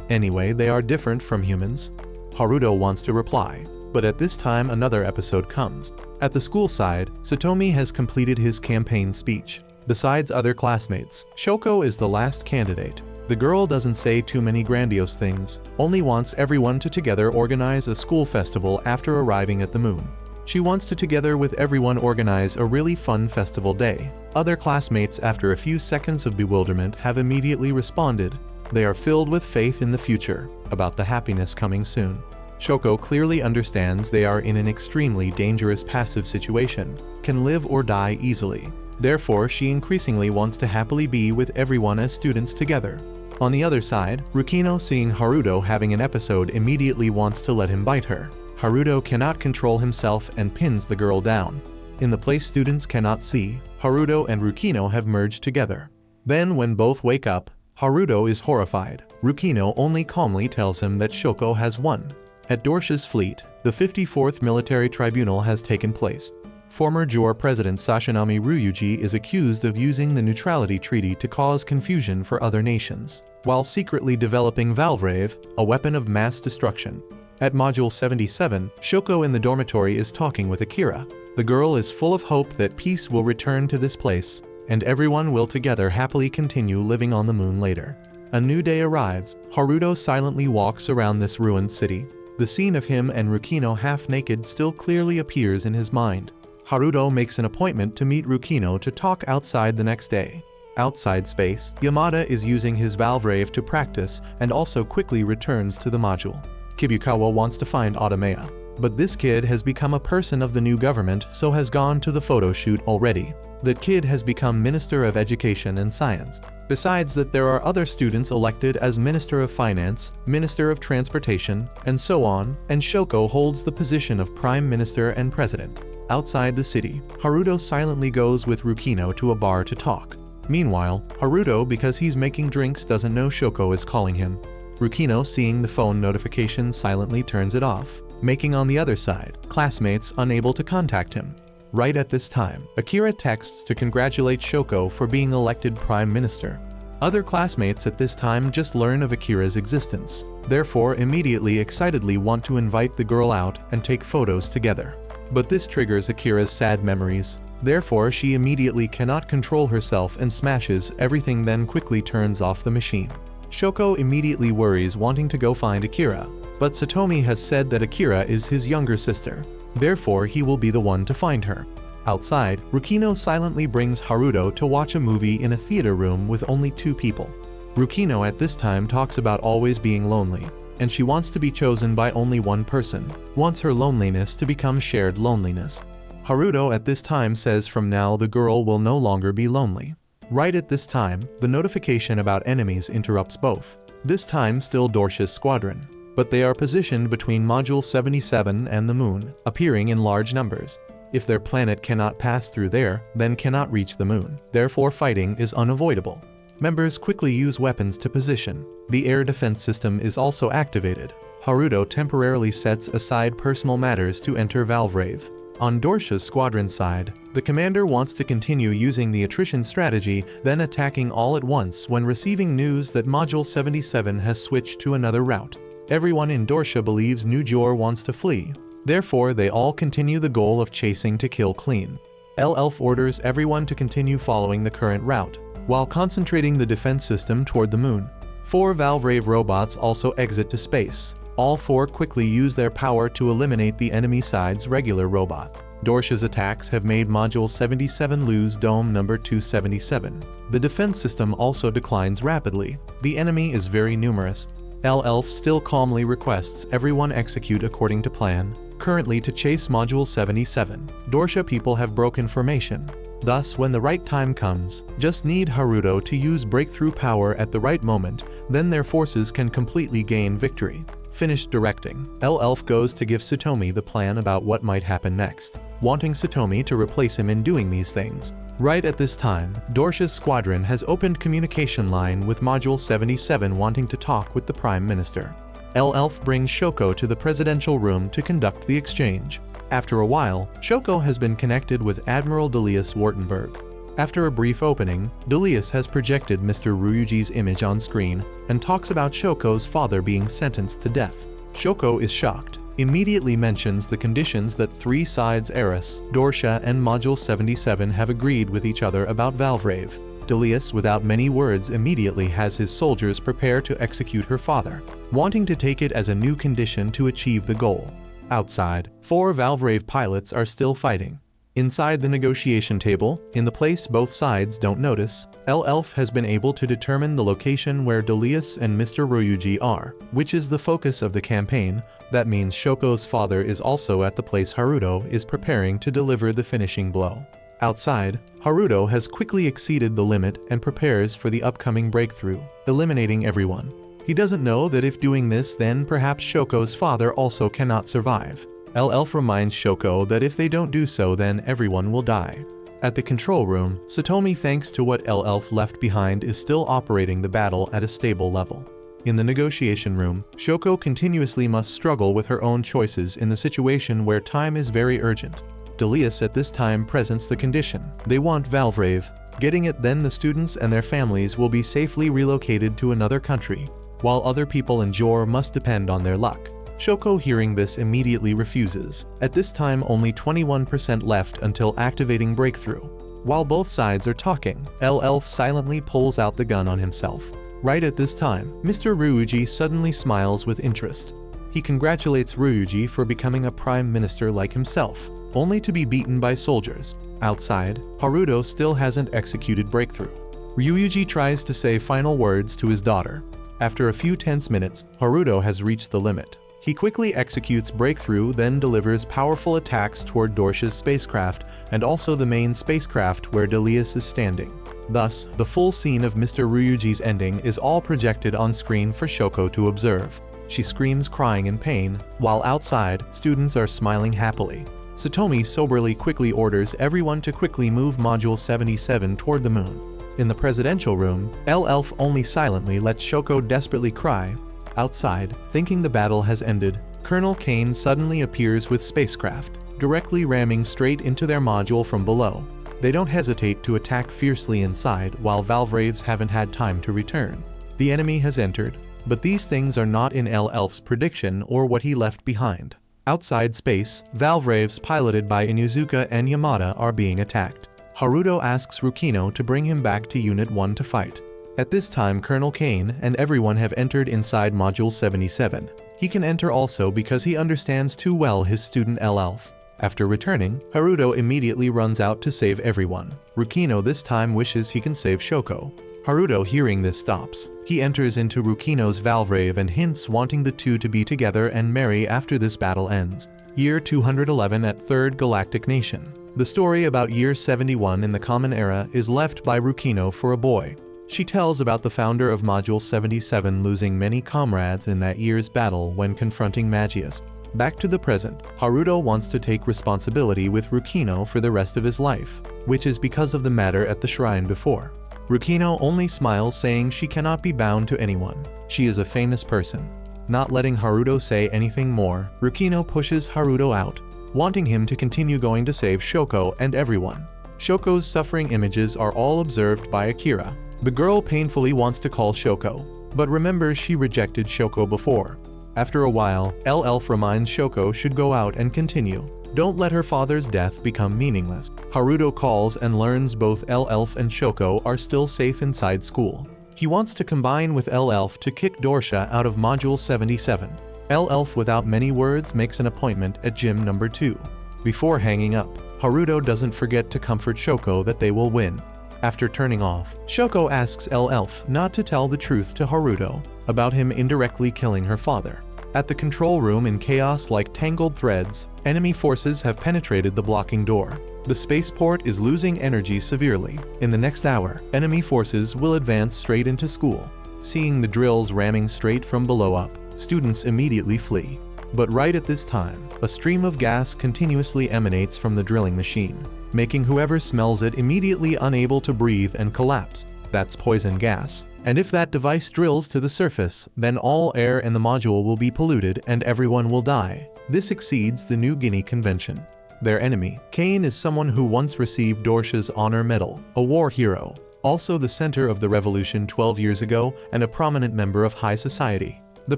Anyway, they are different from humans. Haruto wants to reply, but at this time another episode comes. At the school side, Satomi has completed his campaign speech. Besides other classmates, Shoko is the last candidate. The girl doesn't say too many grandiose things, only wants everyone to together organize a school festival after arriving at the moon. She wants to together with everyone organize a really fun festival day. Other classmates, after a few seconds of bewilderment, have immediately responded. They are filled with faith in the future, about the happiness coming soon. Shoko clearly understands they are in an extremely dangerous passive situation, can live or die easily. Therefore, she increasingly wants to happily be with everyone as students together. On the other side, Rukino, seeing Haruto having an episode, immediately wants to let him bite her. Haruto cannot control himself and pins the girl down. In the place students cannot see, Haruto and Rukino have merged together. Then when both wake up, Haruto is horrified. Rukino only calmly tells him that Shoko has won. At Dorsia's fleet, the 54th Military Tribunal has taken place. Former JOR President Sashinami Ryuji is accused of using the Neutrality Treaty to cause confusion for other nations, while secretly developing Valvrave, a weapon of mass destruction. At Module 77, Shoko in the dormitory is talking with Akira. The girl is full of hope that peace will return to this place, and everyone will together happily continue living on the moon later. A new day arrives. Haruto silently walks around this ruined city. The scene of him and Rukino half-naked still clearly appears in his mind. Haruto makes an appointment to meet Rukino to talk outside the next day. Outside space, Yamada is using his Valvrave to practice and also quickly returns to the module. Kibukawa wants to find Automea, but this kid has become a person of the new government, so has gone to the photo shoot already. That kid has become Minister of Education and Science. Besides that, there are other students elected as Minister of Finance, Minister of Transportation, and so on, and Shoko holds the position of Prime Minister and President. Outside the city, Haruto silently goes with Rukino to a bar to talk. Meanwhile, Haruto, because he's making drinks, doesn't know Shoko is calling him. Rukino, seeing the phone notification, silently turns it off, making on the other side, classmates unable to contact him. Right at this time, Akira texts to congratulate Shoko for being elected Prime Minister. Other classmates at this time just learn of Akira's existence, therefore immediately excitedly want to invite the girl out and take photos together. But this triggers Akira's sad memories. Therefore, she immediately cannot control herself and smashes everything, then quickly turns off the machine. Shoko immediately worries, wanting to go find Akira, but Satomi has said that Akira is his younger sister. Therefore, he will be the one to find her. Outside, Rukino silently brings Haruto to watch a movie in a theater room with only 2 people. Rukino at this time talks about always being lonely, and she wants to be chosen by only one person, wants her loneliness to become shared loneliness. Haruto at this time says from now the girl will no longer be lonely. Right at this time, the notification about enemies interrupts both. This time still Dorsia's squadron, but they are positioned between Module 77 and the moon, appearing in large numbers. If their planet cannot pass through there, then cannot reach the moon. Therefore fighting is unavoidable. Members quickly use weapons to position. The air defense system is also activated. Haruto temporarily sets aside personal matters to enter Valvrave. On Dorsia's squadron side, the commander wants to continue using the attrition strategy, then attacking all at once when receiving news that Module 77 has switched to another route. Everyone in Dorsia believes New Jor wants to flee. Therefore, they all continue the goal of chasing to kill clean. Elf orders everyone to continue following the current route, while concentrating the defense system toward the moon. 4 Valvrave robots also exit to space. All 4 quickly use their power to eliminate the enemy side's regular robots. Dorsia's attacks have made Module 77 lose Dome number 277. The defense system also declines rapidly. The enemy is very numerous. Elf still calmly requests everyone execute according to plan, currently to chase Module 77. Dorsia people have broken formation. Thus, when the right time comes, just need Haruto to use breakthrough power at the right moment, then their forces can completely gain victory. Finished directing, Elf goes to give Satomi the plan about what might happen next, wanting Satomi to replace him in doing these things. Right at this time, Dorsia's squadron has opened communication line with Module 77 wanting to talk with the Prime Minister. Elf brings Shoko to the presidential room to conduct the exchange. After a while, Shoko has been connected with Admiral Delius Wartenberg. After a brief opening, Delius has projected Mr. Ryuji's image on screen and talks about Shoko's father being sentenced to death. Shoko is shocked, immediately mentions the conditions that three sides Aerys, Dorsia and Module 77 have agreed with each other about Valvrave. Delius, without many words, immediately has his soldiers prepare to execute her father, wanting to take it as a new condition to achieve the goal. Outside, 4 Valvrave pilots are still fighting. Inside the negotiation table, in the place both sides don't notice, Elf has been able to determine the location where Delius and Mr. Ryuji are, which is the focus of the campaign. That means Shoko's father is also at the place Haruto is preparing to deliver the finishing blow. Outside, Haruto has quickly exceeded the limit and prepares for the upcoming breakthrough, eliminating everyone. He doesn't know that if doing this, then perhaps Shoko's father also cannot survive. Elf reminds Shoko that if they don't do so, then everyone will die. At the control room, Satomi, thanks to what Elf left behind, is still operating the battle at a stable level. In the negotiation room, Shoko continuously must struggle with her own choices in the situation where time is very urgent. Delius at this time presents the condition. They want Valvrave. Getting it, then the students and their families will be safely relocated to another country, while other people in Jor must depend on their luck. Shoko, hearing this, immediately refuses. At this time, only 21% left until activating breakthrough. While both sides are talking, Elf silently pulls out the gun on himself. Right at this time, Mr. Ryuji suddenly smiles with interest. He congratulates Ryuji for becoming a prime minister like himself, only to be beaten by soldiers. Outside, Haruto still hasn't executed breakthrough. Ryuji tries to say final words to his daughter. After a few tense minutes, Haruto has reached the limit. He quickly executes breakthrough, then delivers powerful attacks toward Dorsia's spacecraft and also the main spacecraft where Delius is standing. Thus, the full scene of Mr. Ryuji's ending is all projected on screen for Shoko to observe. She screams, crying in pain, while outside, students are smiling happily. Satomi soberly quickly orders everyone to quickly move Module 77 toward the moon. In the presidential room, Elf only silently lets Shoko desperately cry. Outside, thinking the battle has ended, Colonel Cain suddenly appears with spacecraft, directly ramming straight into their module from below. They don't hesitate to attack fiercely inside while Valvraves haven't had time to return. The enemy has entered, but these things are not in Elf's prediction or what he left behind. Outside space, Valvraves piloted by Inuzuka and Yamada are being attacked. Haruto asks Rukino to bring him back to Unit 1 to fight. At this time, Colonel Cain and everyone have entered inside Module 77. He can enter also because he understands too well his student Elf. After returning, Haruto immediately runs out to save everyone. Rukino this time wishes he can save Shoko. Haruto, hearing this, stops. He enters into Rukino's Valvrave and hints wanting the two to be together and marry after this battle ends. Year 211 at 3rd Galactic Nation. The story about Year 71 in the Common Era is left by Rukino for a boy. She tells about the founder of Module 77 losing many comrades in that year's battle when confronting Magius. Back to the present, Haruto wants to take responsibility with Rukino for the rest of his life, which is because of the matter at the shrine before. Rukino only smiles, saying she cannot be bound to anyone. She is a famous person. Not letting Haruto say anything more, Rukino pushes Haruto out, wanting him to continue going to save Shoko and everyone. Shoko's suffering images are all observed by Akira. The girl painfully wants to call Shoko, but remembers she rejected Shoko before. After a while, Elf reminds Shoko should go out and continue. Don't let her father's death become meaningless. Haruto calls and learns both Elf and Shoko are still safe inside school. He wants to combine with Elf to kick Dorsia out of Module 77. Elf, without many words, makes an appointment at gym number 2. Before hanging up, Haruto doesn't forget to comfort Shoko that they will win. After turning off, Shoko asks Elf not to tell the truth to Haruto about him indirectly killing her father. At the control room, in chaos like tangled threads, enemy forces have penetrated the blocking door. The spaceport is losing energy severely. In the next hour, enemy forces will advance straight into school. Seeing the drills ramming straight from below up, students immediately flee. But right at this time, a stream of gas continuously emanates from the drilling machine, making whoever smells it immediately unable to breathe and collapse. That's poison gas. And if that device drills to the surface, then all air in the module will be polluted and everyone will die. This exceeds the New Guinea Convention. Their enemy, Cain, is someone who once received Dorsia's Honor Medal, a war hero, also the center of the revolution 12 years ago and a prominent member of high society. The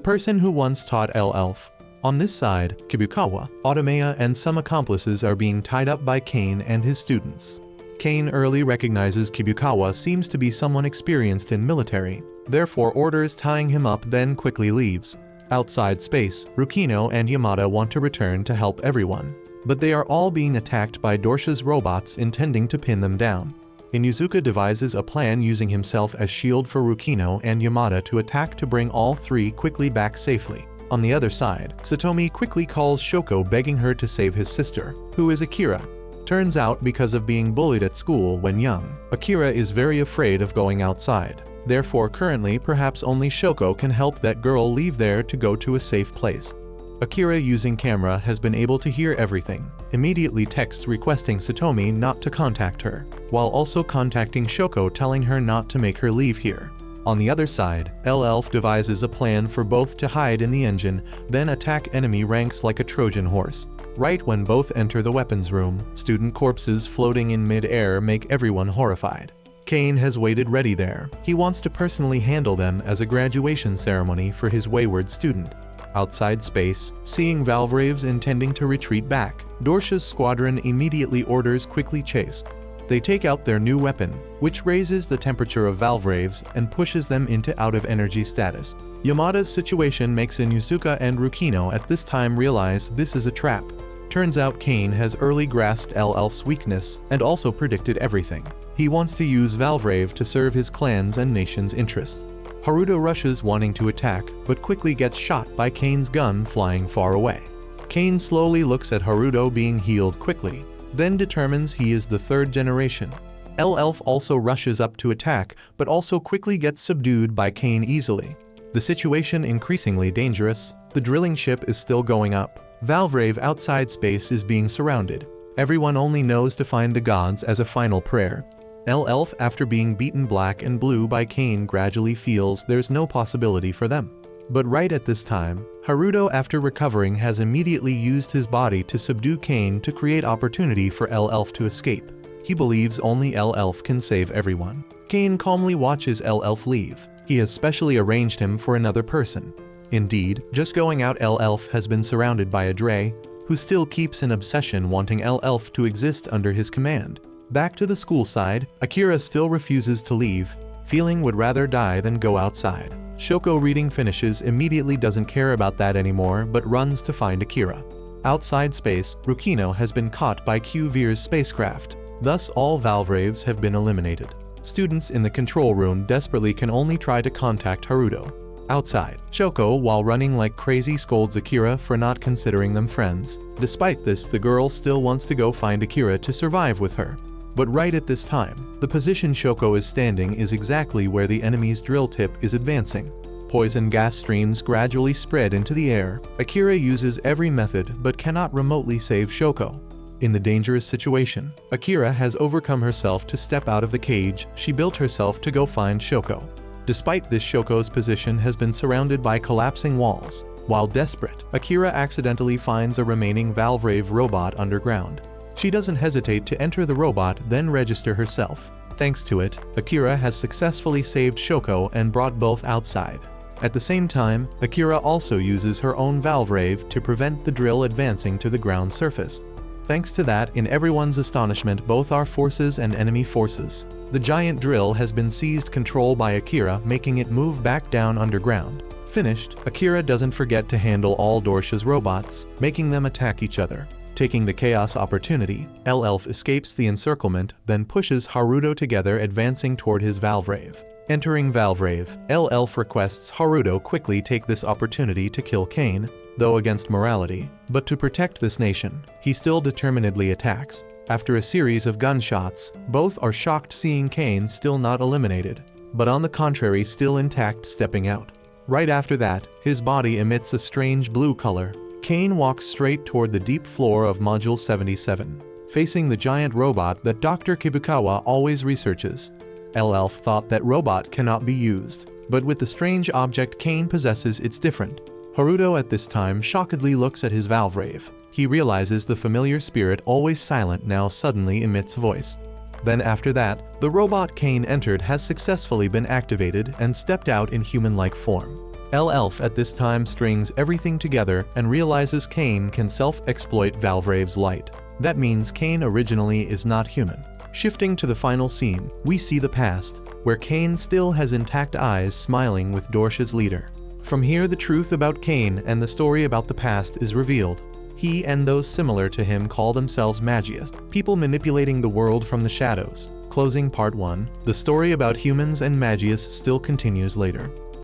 person who once taught Elf. On this side, Kibukawa, Automea, and some accomplices are being tied up by Cain and his students. Cain early recognizes Kibukawa seems to be someone experienced in military, therefore orders tying him up, then quickly leaves. Outside space, Rukino and Yamada want to return to help everyone, but they are all being attacked by Dorsia's robots intending to pin them down. Inuzuka devises a plan using himself as shield for Rukino and Yamada to attack to bring all three quickly back safely. On the other side, Satomi quickly calls Shoko, begging her to save his sister, who is Akira. Turns out, because of being bullied at school when young, Akira is very afraid of going outside. Therefore currently perhaps only Shoko can help that girl leave there to go to a safe place. Akira, using camera, has been able to hear everything, immediately texts requesting Satomi not to contact her, while also contacting Shoko telling her not to make her leave here. On the other side, Elf devises a plan for both to hide in the engine, then attack enemy ranks like a Trojan horse. Right when both enter the weapons room, student corpses floating in mid-air make everyone horrified. Cain has waited ready there. He wants to personally handle them as a graduation ceremony for his wayward student. Outside space, seeing Valvraves intending to retreat back, Dorsia's squadron immediately orders quickly chase. They take out their new weapon, which raises the temperature of Valvraves and pushes them into out-of-energy status. Yamada's situation makes Inuzuka and Rukino at this time realize this is a trap. Turns out Cain has early grasped Elf's weakness and also predicted everything. He wants to use Valvrave to serve his clan's and nation's interests. Haruto rushes wanting to attack, but quickly gets shot by Cain's gun flying far away. Cain slowly looks at Haruto being healed quickly, then determines he is the third generation. Elf also rushes up to attack, but also quickly gets subdued by Cain easily. The situation increasingly dangerous. The drilling ship is still going up. Valvrave outside space is being surrounded. Everyone only knows to find the gods as a final prayer. Elf, after being beaten black and blue by Cain, gradually feels there's no possibility for them. But right at this time, Haruto, after recovering, has immediately used his body to subdue Cain to create opportunity for Elf to escape. He believes only Elf can save everyone. Cain calmly watches Elf leave. He has specially arranged him for another person. Indeed, just going out, Elf has been surrounded by Adre, who still keeps an obsession wanting Elf to exist under his command. Back to the school side, Akira still refuses to leave, feeling would rather die than go outside. Shoko, reading finishes, immediately doesn't care about that anymore but runs to find Akira. Outside space, Rukino has been caught by Veer's spacecraft. Thus all Valvraves have been eliminated. Students in the control room desperately can only try to contact Haruto. Outside, Shoko, while running like crazy, scolds Akira for not considering them friends. Despite this, the girl still wants to go find Akira to survive with her. But right at this time, the position Shoko is standing is exactly where the enemy's drill tip is advancing. Poison gas streams gradually spread into the air. Akira uses every method but cannot remotely save Shoko. In the dangerous situation, Akira has overcome herself to step out of the cage she built herself to go find Shoko. Despite this, Shoko's position has been surrounded by collapsing walls. While desperate, Akira accidentally finds a remaining Valvrave robot underground. She doesn't hesitate to enter the robot, then register herself. Thanks to it, Akira has successfully saved Shoko and brought both outside. At the same time, Akira also uses her own Valvrave to prevent the drill advancing to the ground surface. Thanks to that, in everyone's astonishment, both our forces and enemy forces, the giant drill has been seized control by Akira, making it move back down underground. Finished, Akira doesn't forget to handle all Dorsia's robots, making them attack each other. Taking the chaos opportunity, Elf escapes the encirclement, then pushes Haruto together, advancing toward his Valvrave. Entering Valvrave, Elf requests Haruto quickly take this opportunity to kill Cain, though against morality. But to protect this nation, he still determinedly attacks. After a series of gunshots, both are shocked seeing Cain still not eliminated, but on the contrary still intact, stepping out. Right after that, his body emits a strange blue color. Cain walks straight toward the deep floor of Module 77, facing the giant robot that Dr. Kibukawa always researches. Elf thought that robot cannot be used, but with the strange object Cain possesses it's different. Haruto at this time shockedly looks at his Valvrave. He realizes the familiar spirit always silent now suddenly emits voice. Then after that, the robot Cain entered has successfully been activated and stepped out in human-like form. Elf at this time strings everything together and realizes Cain can self-exploit Valvrave's light. That means Cain originally is not human. Shifting to the final scene, we see the past, where Cain still has intact eyes smiling with Dorsia's leader. From here the truth about Cain and the story about the past is revealed. He and those similar to him call themselves Magias, people manipulating the world from the shadows. Closing Part 1. The story about humans and Magias still continues later.